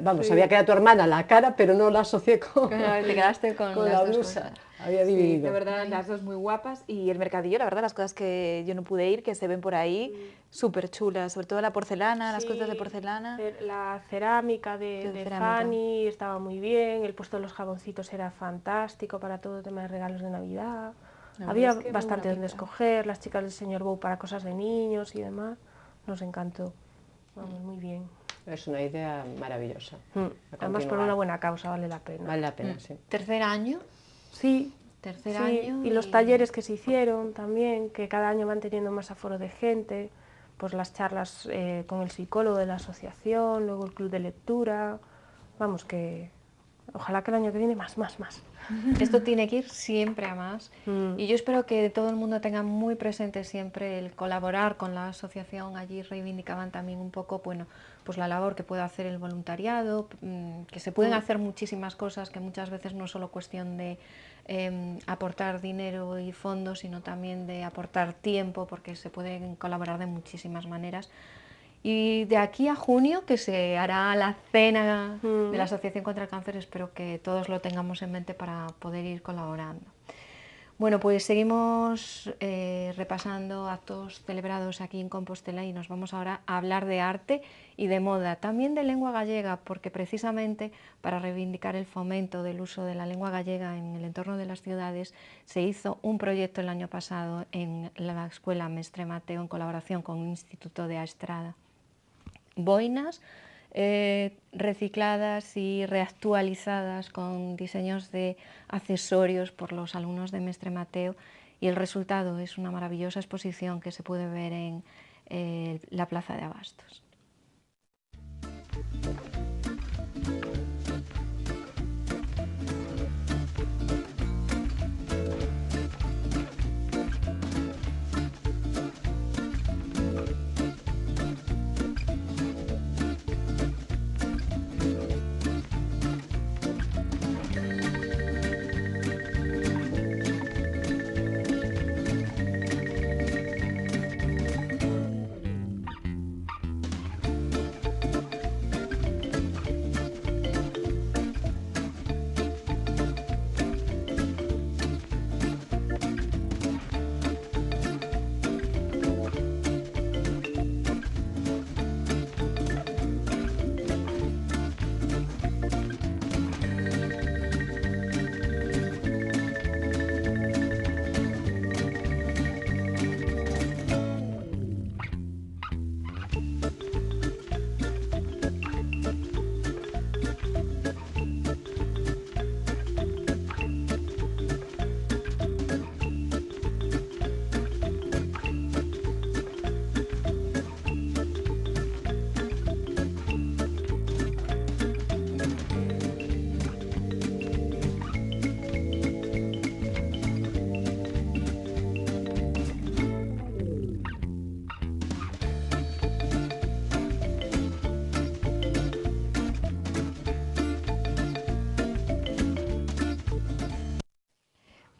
Vamos, sabía que era tu hermana la cara, pero no la asocié con, Te quedaste con las la dos blusa. cosas. Había Sí, dividido. de verdad, las dos muy guapas. Y el mercadillo, la verdad, las cosas que yo no pude ir, que se ven por ahí, súper chulas. Sobre todo la porcelana, las cosas de porcelana. La cerámica De de cerámica. Fanny estaba muy bien, el puesto de los jaboncitos era fantástico para todo tema de regalos de Navidad. La Había verdad es que muy bastante buena donde pinta. escoger, las chicas del señor Bow para cosas de niños y demás. Nos encantó. Vamos, muy bien. Es una idea maravillosa. A Además por continuar. una buena causa, vale la pena. Vale la pena, sí. Tercer año. Sí, Tercer sí, año. y los talleres que se hicieron también, que cada año van teniendo más aforo de gente, pues las charlas con el psicólogo de la asociación, luego el club de lectura, vamos que ojalá que el año que viene más. Esto tiene que ir siempre a más y yo espero que todo el mundo tenga muy presente siempre el colaborar con la asociación. Allí reivindicaban también un poco, bueno, pues la labor que puede hacer el voluntariado, que se pueden hacer muchísimas cosas, que muchas veces no es solo cuestión de aportar dinero y fondos, sino también de aportar tiempo, porque se pueden colaborar de muchísimas maneras. Y de aquí a junio, que se hará la cena de la Asociación contra el Cáncer, espero que todos lo tengamos en mente para poder ir colaborando. Bueno, pues seguimos repasando actos celebrados aquí en Compostela y nos vamos ahora a hablar de arte y de moda, también de lengua gallega, porque precisamente para reivindicar el fomento del uso de la lengua gallega en el entorno de las ciudades se hizo un proyecto el año pasado en la Escuela Mestre Mateo en colaboración con un instituto de Aestrada. Boinas recicladas y reactualizadas con diseños de accesorios por los alumnos de Mestre Mateo y el resultado es una maravillosa exposición que se puede ver en la Plaza de Abastos.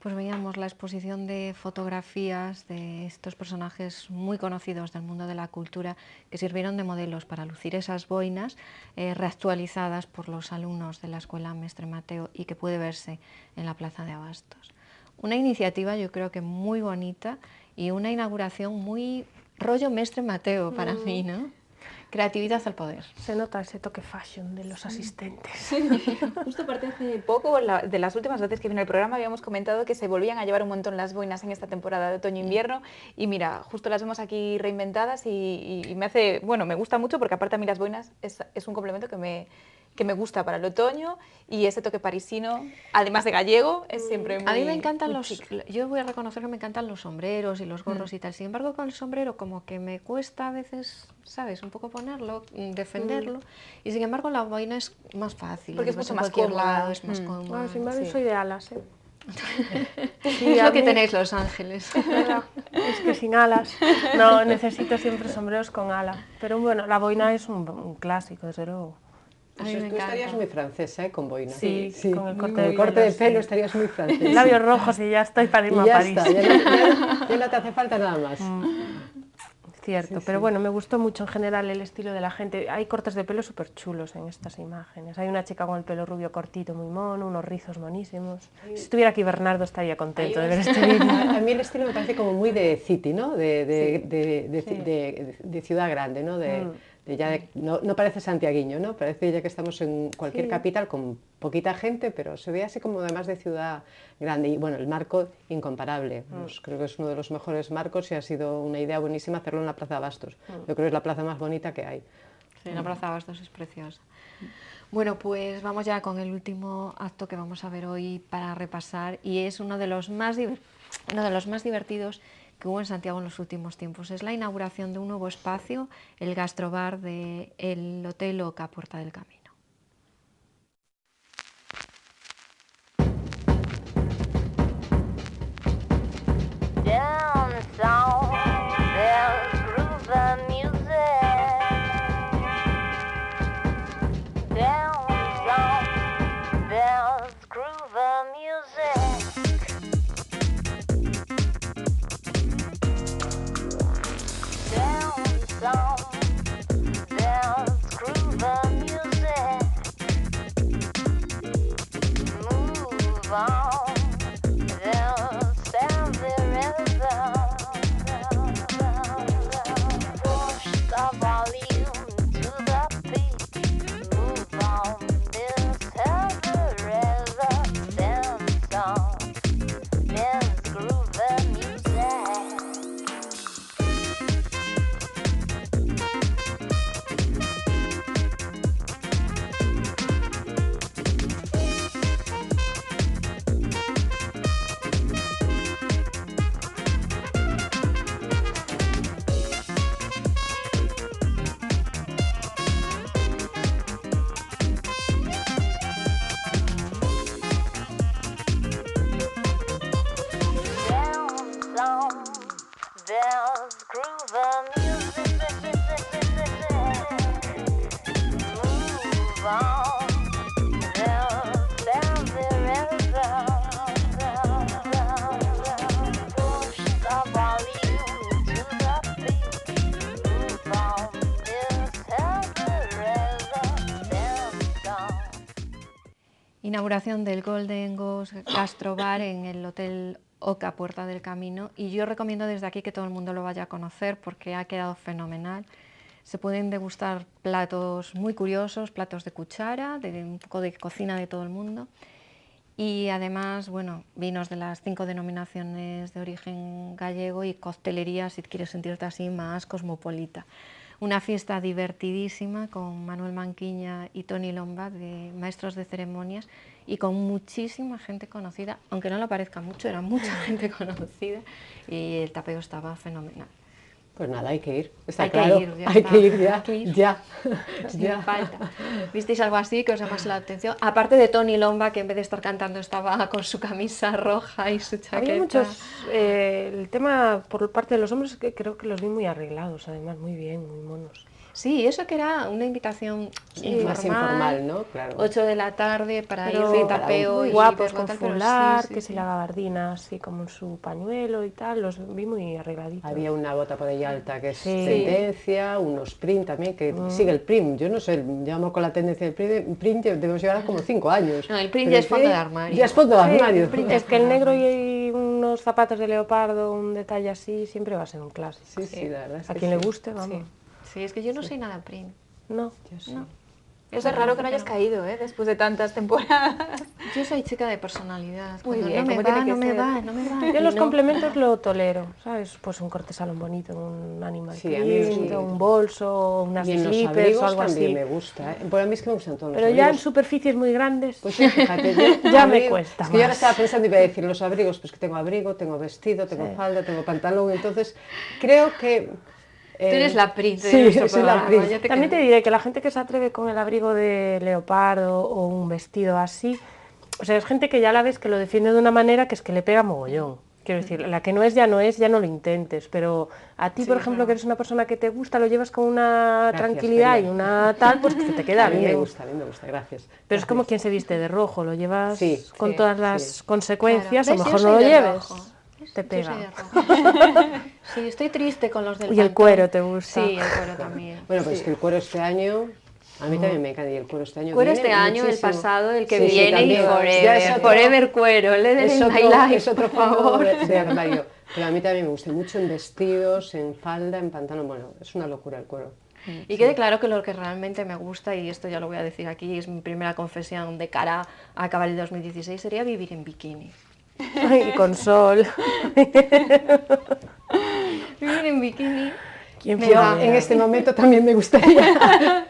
pues veíamos la exposición de fotografías de estos personajes muy conocidos del mundo de la cultura que sirvieron de modelos para lucir esas boinas reactualizadas por los alumnos de la Escuela Mestre Mateo y que puede verse en la Plaza de Abastos. Una iniciativa yo creo que muy bonita y una inauguración muy rollo Mestre Mateo para mí, ¿no? Creatividad al poder. Se nota ese toque fashion de los asistentes. Justo aparte hace poco, de las últimas veces que vino el programa, habíamos comentado que se volvían a llevar un montón las boinas en esta temporada de otoño-invierno y mira, justo las vemos aquí reinventadas y me hace, bueno, me gusta mucho porque aparte a mí las boinas es un complemento que me gusta para el otoño y ese toque parisino, además de gallego, es siempre muy A mí me encantan chic. yo voy a reconocer que me encantan los sombreros y los gorros y tal. Sin embargo, con el sombrero como que me cuesta a veces, ¿sabes? Un poco ponerlo, defenderlo. Y sin embargo, la boina es más fácil. Porque es lo ves mucho en más cualquier cómoda. lado, es más cómoda. Sin embargo, Sí. soy de alas, ¿eh? Sí, es a lo que mí- tenéis Los Ángeles. ¿Verdad? Es que sin alas. No, necesito siempre sombreros con ala. Pero bueno, la boina es un clásico, desde luego. A mí Eso, me tú estarías encanta. muy francesa, ¿eh? Con boina. Sí, con el corte Con de el corte de pelo, pelo sí. estarías muy francesa. Labios rojos y ya estoy para Y irme a ya París. está, ya no te hace falta nada más. Cierto, Sí, pero sí. bueno, me gustó mucho en general el estilo de la gente. Hay cortes de pelo súper chulos en estas imágenes. Hay una chica con el pelo rubio cortito, muy mono, unos rizos monísimos. Si estuviera aquí Bernardo estaría contento de ver este vídeo. A mí el estilo me parece como muy de city, ¿no? De ciudad grande, ¿no? No parece santiaguiño, ¿no? Parece ya que estamos en cualquier capital con poquita gente, pero se ve así como además de ciudad grande. Y bueno, el marco incomparable. Pues creo que es uno de los mejores marcos y ha sido una idea buenísima hacerlo en la Plaza de Abastos. Yo creo que es la plaza más bonita que hay. Sí, la Plaza de Abastos es preciosa. Bueno, pues vamos ya con el último acto que vamos a ver hoy para repasar y es uno de los más divertidos que hubo en Santiago en los últimos tiempos. Es la inauguración de un nuevo espacio, el gastrobar del Hotel Oca Puerta del Camino. Down south, there's groove and music. Down south, there's groove and music. Down south, there's groove and music. Move on. There's groove and music. Move on. There's every rhythm. Push the volume to the beat. Move on. There's every rhythm. Dance on. Inauguración del Golden Ghost Gastrobar en el Hotel Oca Puerta del Camino y yo recomiendo desde aquí que todo el mundo lo vaya a conocer porque ha quedado fenomenal. Se pueden degustar platos muy curiosos, platos de cuchara, de un poco de cocina de todo el mundo y además, bueno, vinos de las 5 denominaciones de origen gallego y coctelería si quieres sentirte así más cosmopolita. Una fiesta divertidísima con Manuel Manquiña y Toni Lomba, de maestros de ceremonias, y con muchísima gente conocida, aunque no lo parezca mucho, era mucha gente conocida, y el tapeo estaba fenomenal. Pues nada, hay que ir, está Hay que claro. ir, ya hay está. que ir ya, Hay que ir. ya, Sin ya. falta. ¿Visteis algo así que os llamase la atención? Aparte de Tony Lomba, que en vez de estar cantando estaba con su camisa roja y su chaqueta. Había muchos, el tema por parte de los hombres que creo que los vi muy arreglados, además, muy bien, muy monos. Sí, eso que era una invitación Más informal, ¿no? Claro. 8 de la tarde para ir Pero de tapeo muy y guapos, verlo con tal, pero fular, sí, sí, que sí. si la gabardina así como en su pañuelo y tal, los vi muy arregladitos. Había una bota por ahí alta que es Sí. tendencia, unos prim también, que sigue el prim. Yo no sé, llamo con la tendencia del prim, debemos llevar como 5 años. No, el prim Pero ya es fondo que- de armario. Ya es fondo de Sí, armario. es que el negro y unos zapatos de leopardo, un detalle así, siempre va a ser un clásico. Sí, sí, la verdad es A que quien sí. le guste, vamos. Sí, es que yo no soy nada prim. No. Yo sí. No. Es raro que no hayas caído, ¿eh? Después de tantas temporadas. Yo soy chica de personalidad. Muy Cuando bien, no me como va, tiene que no me ser. va, no me va. Yo Y los no. complementos lo tolero, ¿sabes? Pues un cortesalón bonito, un animal Sí, a mí sí. print, un bolso, unas Y en los slippers abrigos o algo también así. me gusta. Bueno, a mí es que me gustan todos los Pero ya en abrigos. superficies muy grandes, Pues sí, fíjate, yo Ya me abrigo- cuesta Es que yo ahora más. estaba pensando, iba a decir los abrigos, pues que tengo abrigo, tengo vestido, tengo falda, tengo pantalón, entonces creo que... Tú eres la prim de sí, nuestro soy la programa, prim. ya te también te quedas. diré que la gente que se atreve con el abrigo de leopardo o un vestido así, o sea, es gente que ya la ves que lo defiende de una manera que es que le pega mogollón. Quiero decir, la que no es, ya no lo intentes, pero a ti, Sí, por es ejemplo, verdad. que eres una persona que te gusta, lo llevas con una Gracias, tranquilidad querida. y una tal, pues que te queda A mí bien. me gusta, gracias. Pero es como Gracias. quien se viste de rojo, lo llevas Sí, con sí, todas las sí. consecuencias, Claro. o ¿Ves? mejor Yo no soy lo de lleves, rojo. te Yo soy pega. de rojo. Sí, estoy triste con los del Y el Pantone. cuero te gusta. Sí, el cuero también. Bueno, pues es que el cuero este año, a mí también me encanta, y el cuero este año Cuero viene este año, el muchísimo. pasado, el que Sí, sí, viene y también. forever. Ya es otro- Forever cuero, le den Es el otro, highlight, es otro por fondo favor. de armario. Pero a mí también me gusta mucho en vestidos, en falda, en pantalón. Bueno, es una locura el cuero. Y quede claro que lo que realmente me gusta, y esto ya lo voy a decir aquí, es mi primera confesión de cara a acabar el 2016, sería vivir en bikini. Y con sol. Vivir en bikini. ¿Quién Me Yo va. en este momento también me gustaría.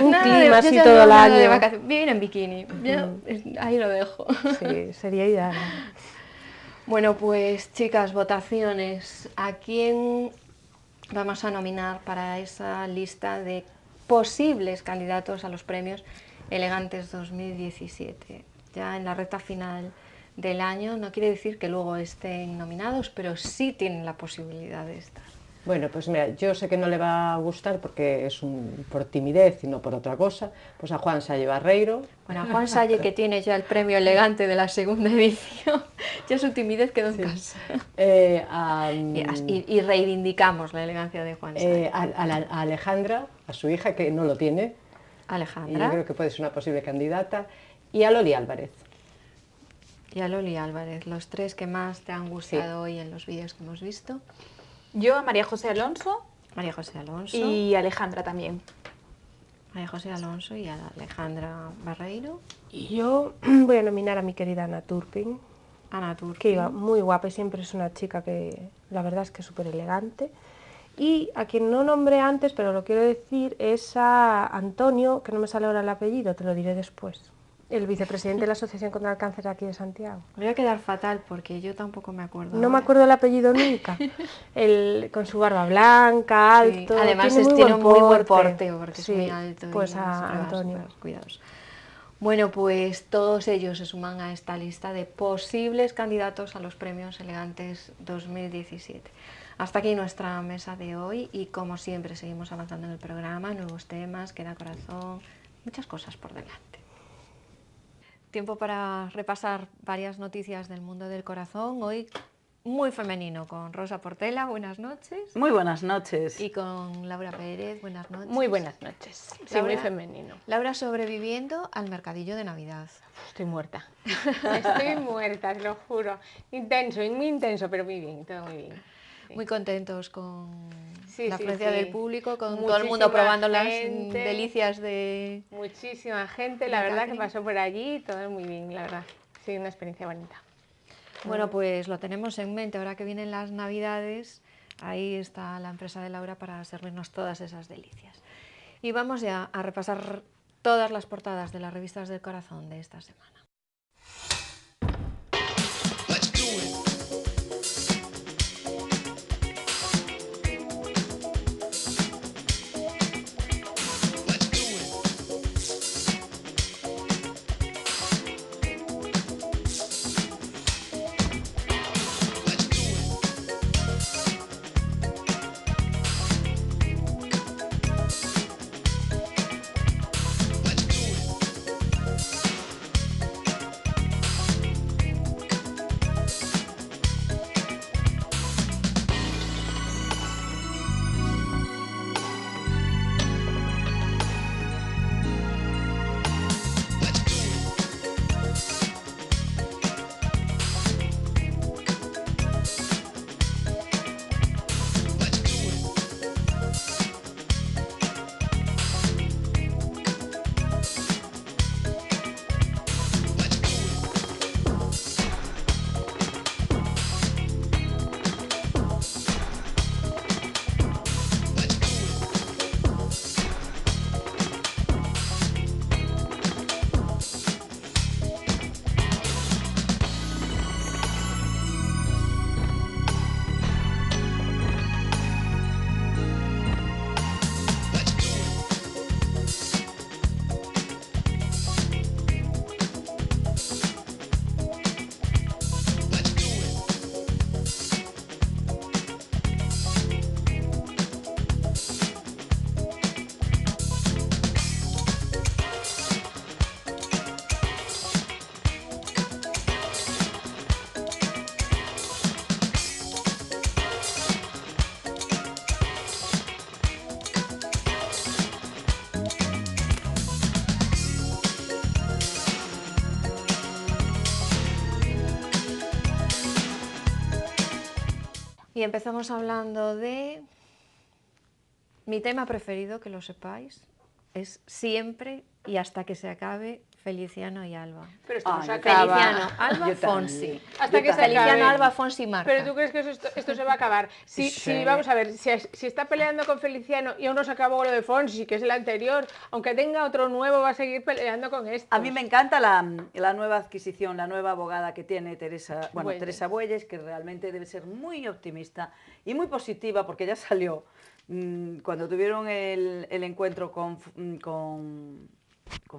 Un Nada clima yo así ya todo no el nada de año. vacaciones. Vivir en bikini. Ahí lo dejo. Sí, sería ideal. Bueno, pues chicas, votaciones. ¿A quién vamos a nominar para esa lista de posibles candidatos a los premios Elegantes 2017? Ya en la recta final del año, no quiere decir que luego estén nominados, pero sí tienen la posibilidad de estar. Bueno, pues mira, yo sé que no le va a gustar porque es por timidez y no por otra cosa. Pues a Juan Salle Barreiro. Bueno, a Juan Salle, que tiene ya el premio Elegante de la segunda edición, ya su timidez quedó en casa. Y reivindicamos la elegancia de Juan Salle. A Alejandra, a su hija, que no lo tiene, y yo Alejandra creo que puede ser una posible candidata, y a Loli Álvarez. y a Loli Álvarez, los tres que más te han gustado hoy en los vídeos que hemos visto. Yo a María José Alonso María José Alonso, y Alejandra también. María José Alonso y a Alejandra Barreiro, Y yo voy a nominar a mi querida Ana Turpin, Ana Turpin. que iba muy guapa y siempre es una chica que la verdad es que es súper elegante. Y a quien no nombré antes, pero lo quiero decir, es a Antonio, que no me sale ahora el apellido, te lo diré después, el vicepresidente de la Asociación contra el Cáncer aquí de Santiago. Me voy a quedar fatal porque yo tampoco me acuerdo. No me ahora. acuerdo el apellido nunca. Con su barba blanca, Sí, alto, además tiene tiene muy buen porte porque Sí, es muy alto. pues y a siempre va Antonio. súper cuidadoso. Bueno, pues todos ellos se suman a esta lista de posibles candidatos a los premios Elegantes 2017. Hasta aquí nuestra mesa de hoy y como siempre seguimos avanzando en el programa, nuevos temas, queda corazón, muchas cosas por delante. Tiempo para repasar varias noticias del mundo del corazón, hoy muy femenino con Rosa Portela, buenas noches, Muy buenas noches. y con Laura Pérez, buenas noches. Muy buenas noches. Sí, Laura- muy femenino. Laura sobreviviendo al mercadillo de Navidad. Estoy muerta. Estoy muerta, te lo juro. Intenso, muy intenso, pero muy bien, todo muy bien. Sí. Muy contentos con Sí, la sí, afluencia sí. del público, con todo el mundo Muchísima probando las gente. delicias de... Muchísima gente, la De verdad, que catering. pasó por allí, todo muy bien, la verdad. Sí, una experiencia bonita. Bueno, pues lo tenemos en mente, ahora que vienen las Navidades, ahí está la empresa de Laura para servirnos todas esas delicias. Y vamos ya a repasar todas las portadas de las revistas del corazón de esta semana. Y empezamos hablando de mi tema preferido, que lo sepáis, es siempre y hasta que se acabe Feliciano y Alba. Pero esto no se yo acaba. Feliciano, Alba, Yo Fonsi. también. Hasta que se Feliciano, acabe. Alba, Fonsi, Marta. Pero tú crees que esto se va a acabar. Si vamos a ver, si está peleando con Feliciano y aún no se acabó lo de Fonsi, que es el anterior, aunque tenga otro nuevo, va a seguir peleando con esto. A mí me encanta la nueva adquisición, la nueva abogada que tiene Teresa, Bueyes. Teresa Bueyes, que realmente debe ser muy optimista y muy positiva, porque ya salió cuando tuvieron el encuentro con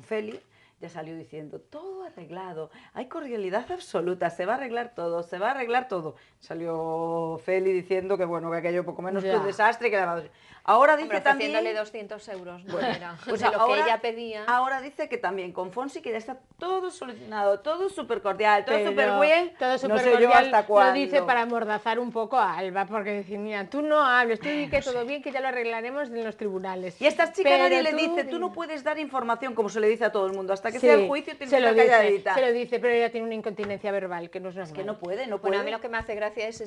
Feli, ya salió diciendo, todo arreglado, hay cordialidad absoluta, se va a arreglar todo, se va a arreglar todo. Salió Feli diciendo que bueno, que aquello poco menos que un desastre, que era... Ahora dice Hombre, también... ofreciéndole 200 euros, ¿no? Era Pues de lo ahora, que ella pedía. ahora dice que también con Fonsi que ya está todo solucionado, todo súper cordial, todo Pero súper bien. todo No súper sé yo cordial, hasta lo cuándo. dice para amordazar un poco a Alba, porque decir, mira, tú no hables, tú di que todo bien, que ya lo arreglaremos en los tribunales. Y a esta chica Pero nadie le dice, tú no puedes dar información como se le dice a todo el mundo, hasta que Sí, sea el juicio tienes se que lo estar dice, calladita. se lo dice, pero ella tiene una incontinencia verbal que no es Es que normal. no puede, no Bueno, puede. a mí lo que me hace gracia es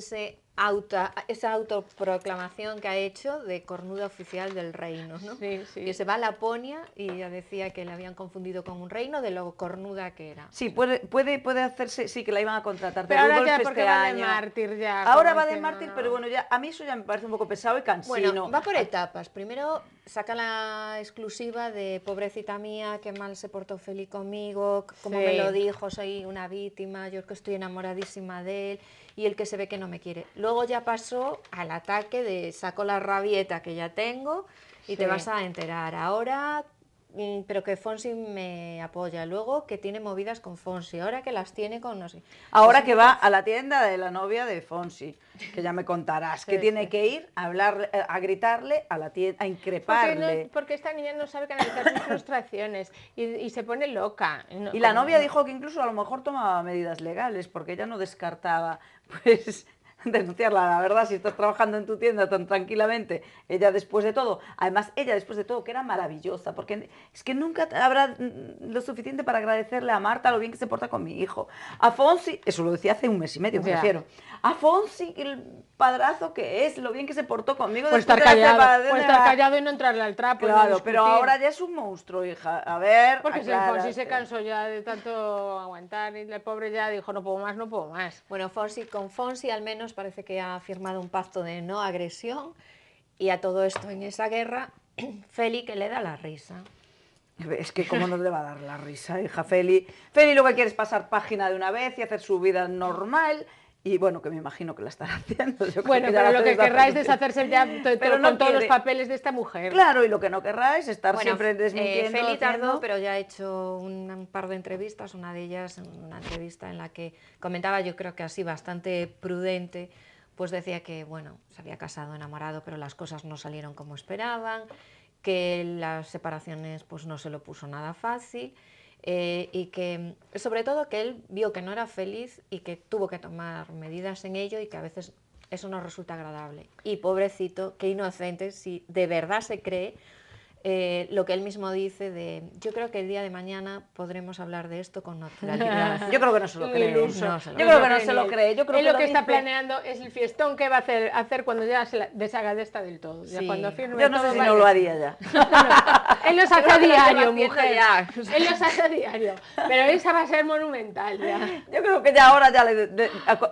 esa autoproclamación que ha hecho de cornuda oficial del reino, ¿no? Sí, sí. Que se va a Laponia y ella decía que le habían confundido con un reino de lo cornuda que era. Sí, puede hacerse, sí, que la iban a contratar Pero de ahora Rudolf ya, porque este va de año. mártir ya. Ahora como va de diciendo, mártir, no. pero bueno, ya a mí eso ya me parece un poco pesado y cansino. Bueno, va por etapas. Primero saca la exclusiva de pobrecita mía, qué mal se portó Feli conmigo, como Sí. me lo dijo, soy una víctima, yo que estoy enamoradísima de él y el que se ve que no me quiere. Luego ya pasó al ataque de saco la rabieta que ya tengo y te Sí. vas a enterar. Ahora, pero que Fonsi me apoya. Luego que tiene movidas con Fonsi, ahora que las tiene con no sé. Ahora Pues que va a la tienda de la novia de Fonsi, que ya me contarás, que Sí, tiene sí. que ir a hablarle, a gritarle a la tienda, a Porque, increparle. porque esta niña no sabe canalizar sus frustraciones y se pone loca. Y la novia dijo que incluso a lo mejor tomaba medidas legales, porque ella no descartaba, pues, denunciarla. La verdad, si estás trabajando en tu tienda tan tranquilamente, ella después de todo, además ella después de todo, que era maravillosa, porque es que nunca habrá lo suficiente para agradecerle a Marta lo bien que se porta con mi hijo. A Fonsi, eso lo decía hace un mes y medio, me Ya. refiero. A Fonsi, el padrazo que es, lo bien que se portó conmigo. Puede estar después de la callado, separación puede de estar la- callado y no entrarle al trapo. ni Claro, pero discutir. ahora ya es un monstruo, hija. A ver, Porque si el Fonsi se aclárate. cansó ya de tanto aguantar y el pobre ya dijo, no puedo más, no puedo más. Bueno, con Fonsi al menos parece que ha firmado un pacto de no agresión y a todo esto en esa guerra, Feli que le da la risa. Es que cómo no le va a dar la risa, hija Feli. Feli lo que quiere es pasar página de una vez y hacer su vida normal. Y bueno, que me imagino que la estará haciendo. Yo creo Bueno, ya pero la lo hace que desde hace querrá es mucho deshacerse ya Pero no con todos los quiere. papeles de esta mujer. Claro, y lo que no querrá es estar Bueno, siempre desmintiendo. Feli tardó, haciendo- pero ya ha hecho un par de entrevistas, una de ellas, una entrevista en la que comentaba, yo creo que así bastante prudente, pues decía que, bueno, se había casado enamorado, pero las cosas no salieron como esperaban, que las separaciones pues no se lo puso nada fácil, y que, sobre todo, que él vio que no era feliz y que tuvo que tomar medidas en ello y que a veces eso no resulta agradable. Y pobrecito, qué inocente, si de verdad se cree lo que él mismo dice de, yo creo que el día de mañana podremos hablar de esto con naturalidad. Yo creo que no se lo Un cree. iluso. No se lo Yo cree. creo que no se lo cree. Yo creo Él que lo que está dice- planeando es el fiestón que va a hacer cuando ya se deshaga de esta del todo. Ya Sí. cuando firme Yo no sé todo, si vale. no lo haría ya. Él los hace Creo a que lo lleva diario, haciendo mujer. ya. Él los hace a diario. Pero esa va a ser monumental ya. Yo creo que ya ahora,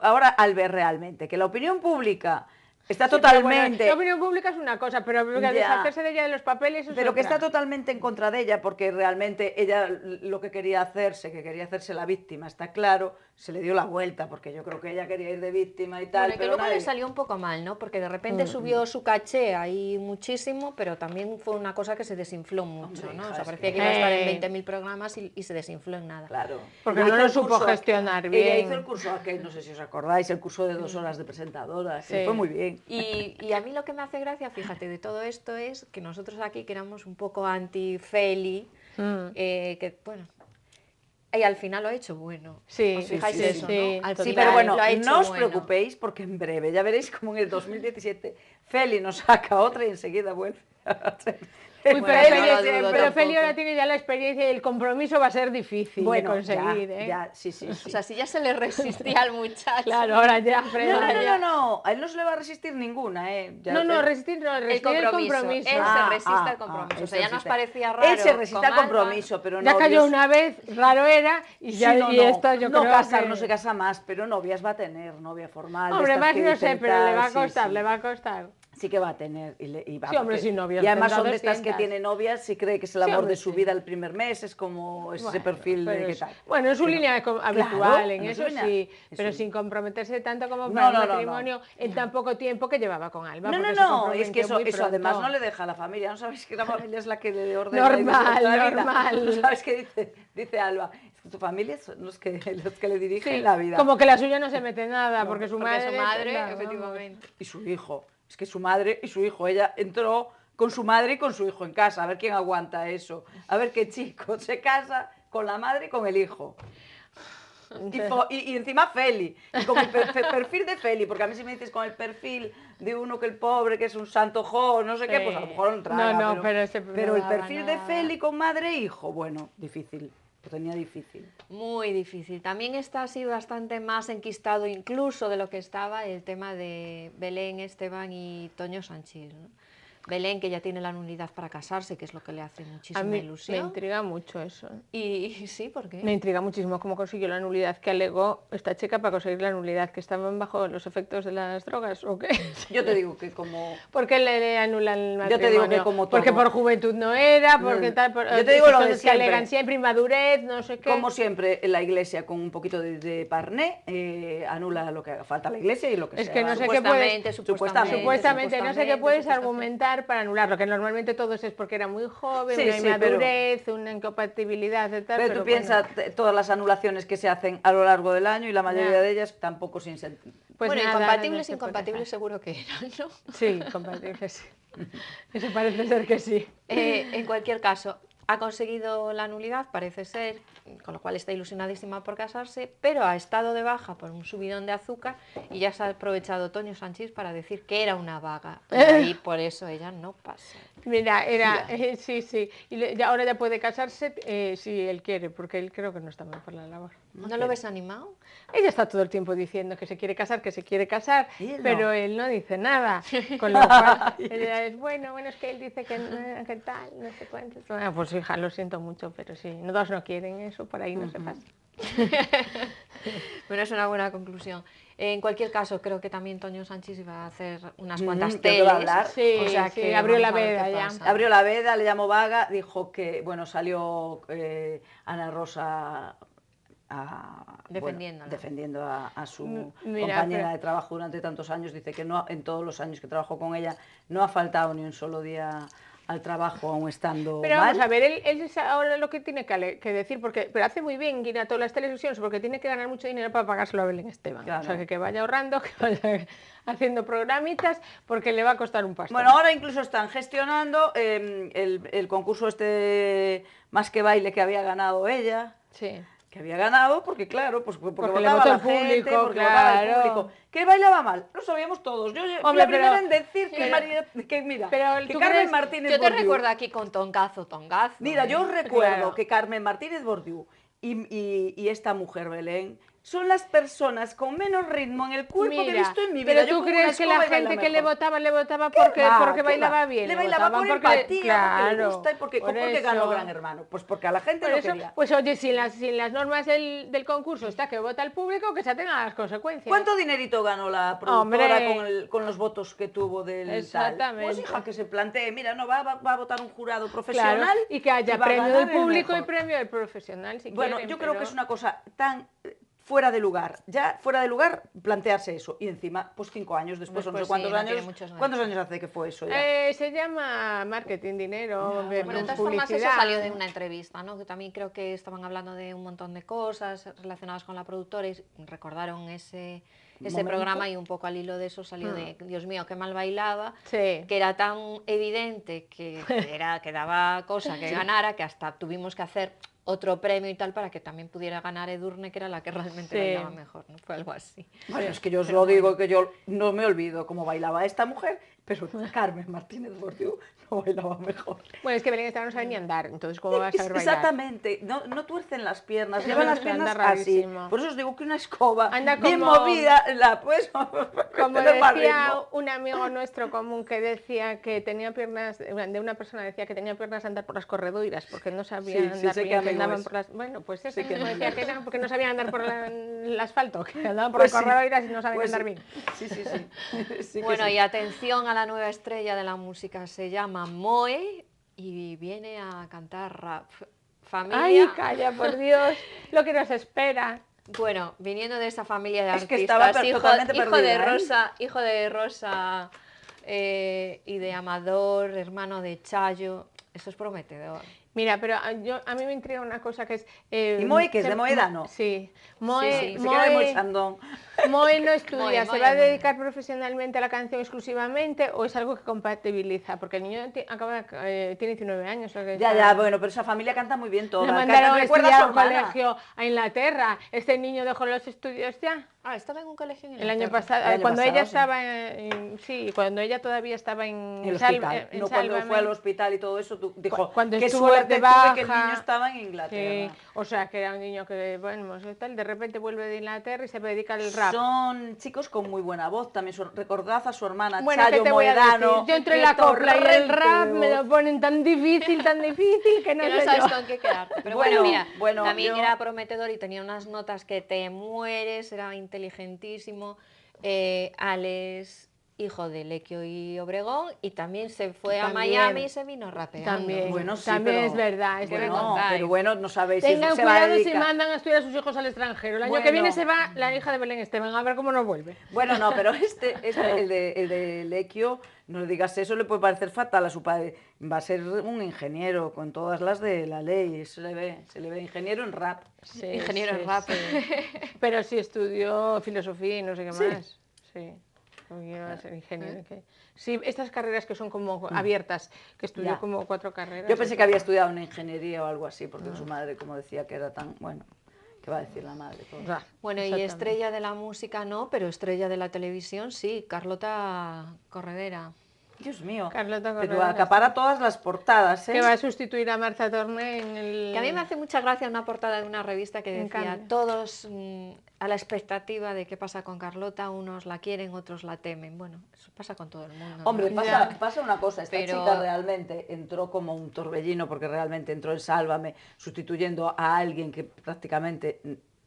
ahora al ver realmente que la opinión pública está Sí, pero bueno, totalmente... la opinión pública es una cosa, pero Ya. deshacerse de ella de los papeles es Pero que otra. está totalmente en contra de ella, porque realmente ella lo que quería hacerse, que quería hacerse la víctima, está claro, se le dio la vuelta, porque yo creo que ella quería ir de víctima y tal, Bueno, y que pero luego le nadie- salió un poco mal, ¿no? Porque de repente subió su caché ahí muchísimo, pero también fue una cosa que se desinfló mucho, Hombre, ¿no? hija, O sea, es parecía que- que iba a estar en Eh. 20.000 programas y se desinfló en nada. Claro. Porque Ella no hizo lo el supo curso- gestionar Ella bien. hizo el curso aquel, no sé si os acordáis, el curso de 2 horas de presentadora, que Sí. fue muy bien. Y a mí lo que me hace gracia, fíjate, de todo esto es que nosotros aquí que éramos un poco anti-Feli, que, bueno, y al final lo ha hecho bueno. Sí, ¿Os fijáis sí, eso, sí. ¿no? Al Sí, final pero bueno, lo ha hecho no os bueno. preocupéis porque en breve, ya veréis como en el 2017 Feli nos saca otra y enseguida vuelve. Uy, Bueno, pero no Feli, lo dudo pero Feli tampoco. ahora tiene ya la experiencia y el compromiso va a ser difícil de conseguir, ¿eh? ya, sí, sí, O sí. sea, si ya se le resistía al muchacho. Claro, ahora ya, Freda, ya. No, a él no se le va a resistir ninguna, Ya- No, resistir no, El resistir el compromiso. compromiso. Él se resiste al él compromiso. se O sea, ya nos resiste. parecía raro. Él se resiste con al Alba. compromiso, pero Ya novios... cayó una vez, raro era, y ya Sí, no, y no, esto yo no creo casar, que... no se casa más, pero novias va a tener, novia formal. de Hombre, estas más que no dicen sé, pero le tal, va a sí, costar, sí. le va a costar. Sí que va a tener. Y va, Sí, hombre, porque- sin novias Y además tendrá son de estas que 200. tiene novias y cree que es el Sí, amor hombre, de su sí. vida el primer mes, es como ese Bueno, perfil de pero qué es- tal. Bueno, es su Pero- línea habitual, Claro, en no es eso su línea- sí, es pero su- sin comprometerse tanto como No, para el no, no, no. matrimonio en tan poco tiempo que llevaba con Alba. No, porque no, se no, es que comprometió muy eso además pronto. no le deja a la familia, no sabes que la familia es la que le ordena y Normal, dirige la vida. normal. ¿No sabes qué dice Alba? Es que tu familia son los que le dirigen Sí, la vida. como que la suya no se mete en nada, porque su Porque madre... su madre, no, vamos. efectivamente. Y su hijo. Es que su madre y su hijo, ella entró con su madre y con su hijo en casa, a ver quién aguanta eso, a ver qué chico se casa con la madre y con el hijo. Y encima Feli, y con el perfil de Feli, porque a mí si me dices con el perfil de uno que el pobre, que es un santo jo, no sé qué, pues a lo mejor no traga, No, pero ese no pero el daba perfil de nada. Feli con madre e hijo, bueno, difícil, lo tenía difícil. Muy difícil. También está así bastante más enquistado incluso de lo que estaba el tema de Belén Esteban y Toño Sanchís, ¿no? Belén, que ya tiene la nulidad para casarse, que es lo que le hace A muchísima mí me ilusión. intriga mucho eso. Y sí, ¿por qué? Me intriga muchísimo cómo consiguió la nulidad que alegó esta chica para conseguir la nulidad, que estaban bajo los efectos de las drogas o qué. Yo te digo que como... ¿Por qué le anulan el matrimonio? Yo te digo que como todo. Porque por juventud no era, porque tal, Yo te digo lo de que siempre. alegan siempre inmadurez, no sé qué. Como siempre, la iglesia con un poquito de parné anula lo que haga falta a la iglesia y lo que Es sea. que no sé qué puedes, Supuestamente, no sé qué puedes argumentar para anularlo, que normalmente todo es porque era muy joven, Sí, una sí, inmadurez, una incompatibilidad y tal. Pero tú piensas todas las anulaciones que se hacen a lo largo del año y la mayoría Ya. de ellas tampoco sin sentido. Pues bueno, nada, incompatibles, no se puede incompatibles dejar. seguro que eran, ¿no? Sí, compatibles, sí. Eso parece ser que sí. En cualquier caso, ha conseguido la nulidad, parece ser, con lo cual está ilusionadísima por casarse, pero ha estado de baja por un subidón de azúcar y ya se ha aprovechado Toño Sanchís para decir que era una vaga. Y ahí por eso ella no pasa. Mira, sí, sí. Y ahora ya puede casarse si él quiere, porque él creo que no está mal por la labor. ¿No lo ves animado? Ella está todo el tiempo diciendo que se quiere casar, Y él no. pero él no dice nada. Con lo cual, ella es bueno, es que él dice que tal, no sé cuánto. Ah, pues hija, lo siento mucho, pero sí, no, dos no quieren eso, por ahí no se pasa. Bueno, es una buena conclusión. En cualquier caso, creo que también Toño Sanchís iba a hacer unas cuantas creo que teles. va a hablar. Sí, o sea sí, que abrió vamos la a ver veda qué ya. pasa. Abrió la veda, le llamó vaga, dijo que, bueno, salió Ana Rosa Defendiéndola. defendiendo a su Mira, compañera pero- de trabajo durante tantos años. Dice que no, en todos los años que trabajó con ella no ha faltado ni un solo día al trabajo, aún estando Pero mal. vamos a ver, él es ahora lo que tiene que decir, pero hace muy bien ir a todas las televisiones, porque tiene que ganar mucho dinero para pagárselo a Belén Esteban. Claro. O sea, que vaya ahorrando, que vaya haciendo programitas, porque le va a costar un pastón. Bueno, ahora incluso están gestionando el concurso este Más que Baile que había ganado ella. Sí. Que había ganado porque, claro, pues porque Porque le votaba votó la el gente, público, porque votaba el claro. público. Que bailaba mal, lo sabíamos todos. Yo fui Hombre, la primera pero- en decir que, pero- que mira, pero que ¿tú Carmen crees? Martínez Yo te Bordiú- recuerdo aquí con Tongazo. Mira, yo recuerdo Claro. que Carmen Martínez Bordiú y esta mujer Belén son las personas con menos ritmo en el cuerpo que he Mira, visto en mi vida. pero Yo tú con una crees que la escoba y baila gente que le mejor. votaba ¿Qué porque va? ¿Qué bailaba va? bien? Le bailaba por votaban empatía, porque le claro, gusta y porque por ganó eso. Gran Hermano. Pues porque a la gente Por no eso, quería. pues oye, si en las normas del concurso está que vota el público, que se atengan a las consecuencias. ¿Cuánto dinerito ganó la productora Hombre. con los votos que tuvo del tal? Exactamente. Pues hija, que se plantee, mira, no va a votar un jurado Claro, profesional y que haya va a premio ganar del el público y mejor. premio del profesional, si Bueno, quieren, yo creo que pero- es una cosa tan fuera de lugar, ya fuera de lugar plantearse eso. Y encima, pues 5 años después, o no sé Después cuántos sí, no tiene años, muchos años. ¿cuántos años hace que fue eso ya? Se llama marketing, dinero, Bueno, de todas formas, eso publicidad. salió de una entrevista, ¿no? Que también creo que estaban hablando de un montón de cosas relacionadas con la productora y recordaron ese Momento. programa y un poco al hilo de eso salió de, Dios mío, qué mal bailaba, Sí. que era tan evidente que daba cosa que ganara, que hasta tuvimos que hacer otro premio y tal para que también pudiera ganar Edurne, que era la que realmente Sí. bailaba mejor, ¿no? Fue algo así. Bueno, es que yo os lo digo, que yo no me olvido cómo bailaba esta mujer, pero Carmen Martínez Bordiú no bailaba mejor. Bueno, es que Belén Esteban no sabe ni andar, entonces ¿cómo vas a saber bailar? Exactamente, no tuercen las piernas, No, llevan las anda piernas así. rarísimo. Por eso os digo que una escoba Anda bien como- movida, la pues Como tener más decía ritmo. un amigo nuestro común que decía que tenía piernas, de una persona decía que tenía piernas de andar por las corredoiras, porque no sabían Sí, andar sé qué bien, que amigo andaban es. por las... Bueno, pues eso Sé qué mismo amigo decía que es. era porque no sabían andar por el asfalto, que andaban por Pues las sí, corredoiras y no sabían pues andar sí. bien. Sí, sí, sí. Sí que Bueno, sí. y atención a la nueva estrella de la música, se llama Moe y viene a cantar rap. Familia. Ay, calla, por Dios, lo que nos espera. Bueno, viniendo de esa familia de Es que artistas, estaba hijo, totalmente hijo de perdida, ¿eh? Rosa, hijo de Rosa y de Amador, hermano de Chayo, eso es prometedor. Mira, pero a mí me intriga una cosa que es... ¿Y Moe, que es de Moedano? Sí. Moe, Sí, sí. Pensé que era de Moisandón. Moe no estudia, Moe, ¿se va a Moe. dedicar profesionalmente a la canción exclusivamente o es algo que compatibiliza? Porque el niño tiene 19 años. O sea que Ya, bueno, pero esa familia canta muy bien toda. Le mandaron a Recuerda estudiar su a un hermana. colegio a Inglaterra. Este niño dejó los estudios ya. Ah, estaba en un colegio en El año Inglaterra. pasado, El año cuando pasado, ella sí. estaba sí, cuando ella todavía estaba En en el Sálva- hospital. en No cuando Sálvame. fue al hospital y todo eso, dijo, Cuando qué estuvo suerte de tuve que el baja. niño estaba en Sí, Inglaterra. o sea que era un niño que, bueno, tal, de repente vuelve de Inglaterra y se dedica al rap. Son chicos con muy buena voz, también recordad a su hermana Bueno, Chayo ¿qué te voy a Moedano. decir? Yo entre qué la copla y el torrente rap de me voz. lo ponen tan difícil que no Que no sé sabes yo. con qué quedarte. Pero Bueno, bueno, mira, bueno, también yo- era prometedor y tenía unas notas que te mueres, era inteligentísimo. Alex, hijo de Lequio y Obregón, y también se fue a También. Miami y se vino rapeando. También, Bueno, sí, también pero- es verdad. Es ¿Qué me verdad. contáis? pero bueno, no sabéis si Tengan se va a cuidado si dedicar. mandan a estudiar a sus hijos al extranjero. El año que Bueno. viene se va la hija de Belén Esteban, a ver cómo nos vuelve. Bueno, no, pero el de Lequio, no le digas eso, le puede parecer fatal a su padre. Va a ser un ingeniero con todas las de la ley, se le ve ingeniero en rap. Sí, Ingeniero sí, en rap. sí. Pero sí estudió filosofía y no sé qué más. Sí. Porque iba a ser ingeniero. Sí, estas carreras que son como abiertas, que estudió Ya. como 4 carreras. Yo pensé que había estudiado una ingeniería o algo así, porque su madre, como decía, que era tan, bueno, ¿qué va a decir la madre? Todo. Ya, Bueno, y exactamente. estrella de la música no, pero estrella de la televisión sí, Carlota Corredera. Dios mío, Carlota pero Corredera, acapara todas las portadas, ¿eh? Que va a sustituir a Marta Torné en el... Que a mí me hace mucha gracia una portada de una revista que En decía cambio. todos a la expectativa de qué pasa con Carlota, unos la quieren, otros la temen. Bueno, eso pasa con todo el mundo. Hombre, ¿no? pasa una cosa, esta Pero- chica realmente entró como un torbellino, porque realmente entró en Sálvame, sustituyendo a alguien que prácticamente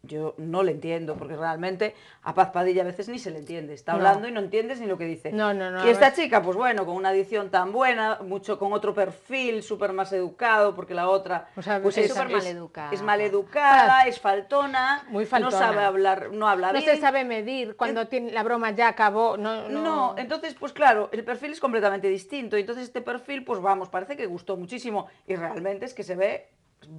yo no le entiendo, porque realmente a Paz Padilla a veces ni se le entiende, está No. hablando y no entiendes ni lo que dice. No, Y esta además- chica, pues bueno, con una edición tan buena, mucho con otro perfil, súper más educado, porque la otra O sea, pues es súper maleducada. es maleducada, es faltona, Muy faltona. no sabe hablar, no habla No bien. se sabe medir cuando tiene, la broma ya acabó. No, entonces, pues claro, el perfil es completamente distinto. Y entonces este perfil, pues vamos, parece que gustó muchísimo. Y realmente es que se ve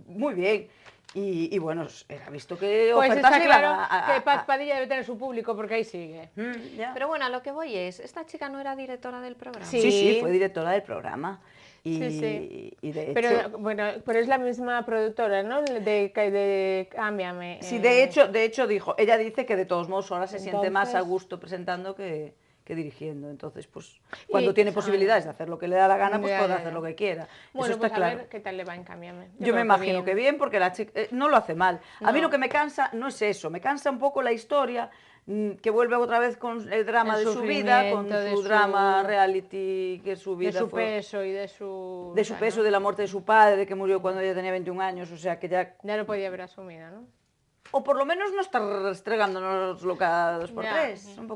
muy bien. Y bueno, era visto que Pues ofertas está iban claro que Paz Padilla debe tener su público porque ahí sigue. ya. Pero bueno, a lo que voy es, esta chica no era directora del programa. Sí. Sí, fue directora del programa. Y, Sí, sí. y de hecho... Pero bueno, pero es la misma productora, ¿no? De Cámbiame. Sí, de hecho dijo, ella dice que de todos modos ahora se siente más a Entonces- gusto presentando que dirigiendo. Entonces, pues cuando Y- tiene posibilidades de hacer lo que le da la gana, pues Ya, puede ya, hacer ya. lo que quiera. Bueno, Eso está pues a claro. ver qué tal le va en Cámbiame. Yo me imagino que bien, porque la chica no lo hace mal. A mí No. lo que me cansa no es eso, me cansa un poco la historia que vuelve otra vez con el drama El de su vida, con sufrimiento de su su- drama reality, que su De vida su fue peso y de su... de su o sea, peso, ¿no? de la muerte de su padre, de que murió cuando ella tenía 21 años, o sea que ya... Ya lo podía haber asumido, ¿no? O por lo menos no estar restregándonoslo cada 2 por Ya. 3, un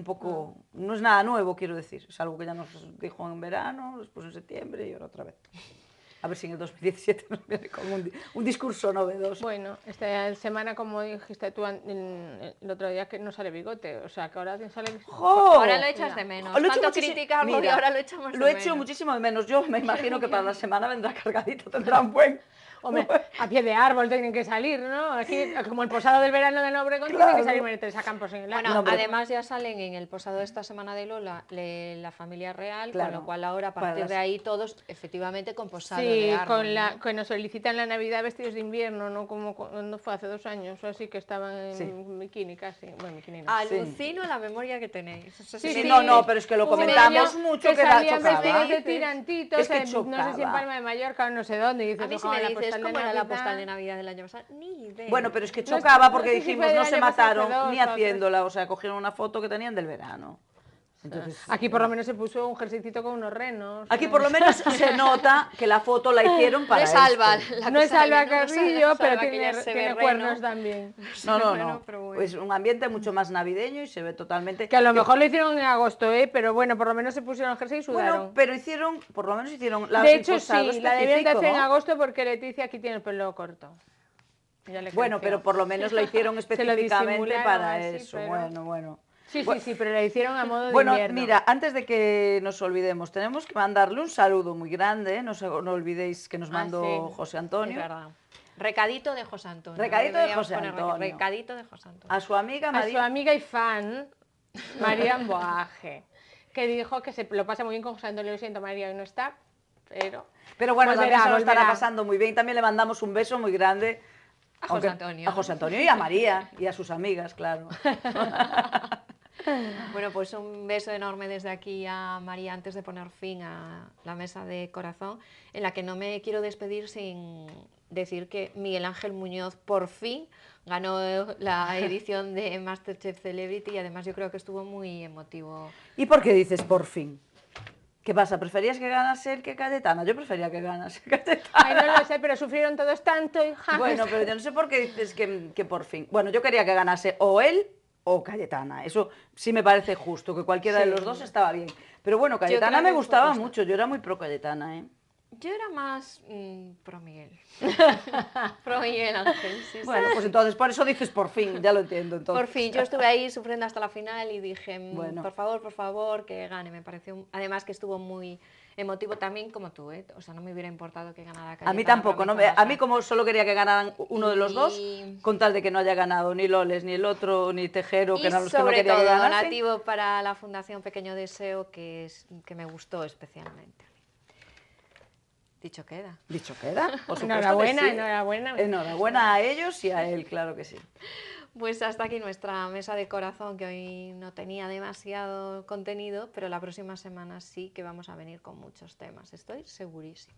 poco, no es nada nuevo, quiero decir, es algo que ya nos dijo en verano, después en septiembre y ahora otra vez. A ver si en el 2017 nos viene con un discurso novedoso. Bueno, esta semana, como dijiste tú el otro día, que no sale bigote, o sea, que ahora sale... ¡Jo! Ahora lo echas de menos. Lo he hecho Tanto muchísimo- criticarlo y Mira, ahora lo echamos de Lo he menos. hecho muchísimo de menos. Yo me imagino que para la semana vendrá cargadito, tendrá un buen... Hombre, a pie de árbol tienen que salir, ¿no? Aquí, como el posado del verano de Obregón, Claro. tienen que salir María Teresa Campos en el Bueno, año. No, pero- además ya salen en el posado de esta semana de Lola la familia real, Claro, con lo cual ahora a para partir las- de ahí todos efectivamente con posado Sí, Sí, de árbol, ¿no? que nos solicitan la Navidad vestidos de invierno, ¿no? Como cuando fue hace 2 años o así, que estaban en Sí. bikini casi. Bueno, bikini no. Alucino la memoria que tenéis. Eso Sí, sí, sí. No, pero es que lo Hubo un comentamos año mucho que salían chocaba. vestidos de tirantitos, Es que no sé si en chocaba. Palma de Mallorca o no sé dónde. Y dices, A mí si "Ojalá me la dices postal de cómo era la Navidad". postal de Navidad del año pasado, ni idea. Bueno, pero es que No, chocaba no porque sé si dijimos, fue no del se año pasado, hace mataron 2 ni o 3. haciéndola, o sea, cogieron una foto que tenían del verano. Entonces, Aquí por lo menos se puso un jerseycito con unos renos. aquí por lo menos se nota que la foto la hicieron para no es Alba, esto. la No que es Alba sale, ¿no? No es Carrillo, Alba, pero que ya tiene, se ve tiene reno. cuernos también. No, no, Bueno, no. pero bueno. Pues un ambiente mucho más navideño y se ve totalmente... Que a lo mejor lo hicieron en agosto, pero bueno, por lo menos se pusieron el jersey y sudaron. Bueno, pero hicieron, por lo menos hicieron la De hecho, pues, algo sí, la debían de hacer en específico. agosto porque Leticia aquí tiene el pelo corto. Ya le Bueno, creció. pero por lo menos la hicieron específicamente disimularon para así, eso. pero- Bueno, bueno. Sí, sí, sí, pero la hicieron a modo de Bueno, invierno. mira, antes de que nos olvidemos, tenemos que mandarle un saludo muy grande, no olvidéis que nos mandó sí, José Es Antonio, verdad. Recadito de José Antonio. Recadito de Deberíamos José ponerle aquí, Antonio. Recadito de José Antonio. a su amiga A su María. amiga y fan, María Boaje, que dijo que se lo pasa muy bien con José Antonio. Lo siento, María, hoy no está, pero... Pero bueno, Volverá, también se lo estará volverá. pasando muy bien. También le mandamos un beso muy grande A José Antonio. A José Antonio y a María y a sus amigas, claro. Bueno, pues un beso enorme desde aquí a María antes de poner fin a la mesa de corazón, en la que no me quiero despedir sin decir que Miguel Ángel Muñoz por fin ganó la edición de MasterChef Celebrity y además yo creo que estuvo muy emotivo. ¿Y por qué dices por fin? ¿Qué pasa? ¿Preferías que ganase él que Cayetana? Yo prefería que ganase Cayetana. Ay, no lo sé, pero sufrieron todos tanto, hija. Bueno, pero yo no sé por qué dices que por fin. Bueno, yo quería que ganase o él o Cayetana. Eso sí me parece justo, que cualquiera de Sí. los dos estaba bien. Pero bueno, creo Cayetana que me fue gustaba justo. mucho. Yo era muy pro Cayetana, ¿eh? Yo era más pro Miguel. Pro Miguel Ángel, sí, sí. Bueno, pues entonces por eso dices por fin, ya lo entiendo. Entonces. Por fin, yo estuve ahí sufriendo hasta la final y dije, Bueno. por favor, que gane. Me pareció, además que estuvo muy emotivo también como tú, ¿eh? O sea, no me hubiera importado que ganara Cayetana. A mí tampoco, pero no me hizo a mí gozar. como solo quería que ganaran uno de los dos, Y- con tal de que no haya ganado ni Loles, ni el otro, ni Tejero, que Y eran los que no sobre quería que todo, ganasen. donativo para la Fundación Pequeño Deseo, que me gustó especialmente. Dicho queda. Dicho queda, por supuesto Enhorabuena, que sí. enhorabuena. Enhorabuena a ellos y a él, claro que sí. Pues hasta aquí nuestra mesa de corazón, que hoy no tenía demasiado contenido, pero la próxima semana sí que vamos a venir con muchos temas, estoy segurísima.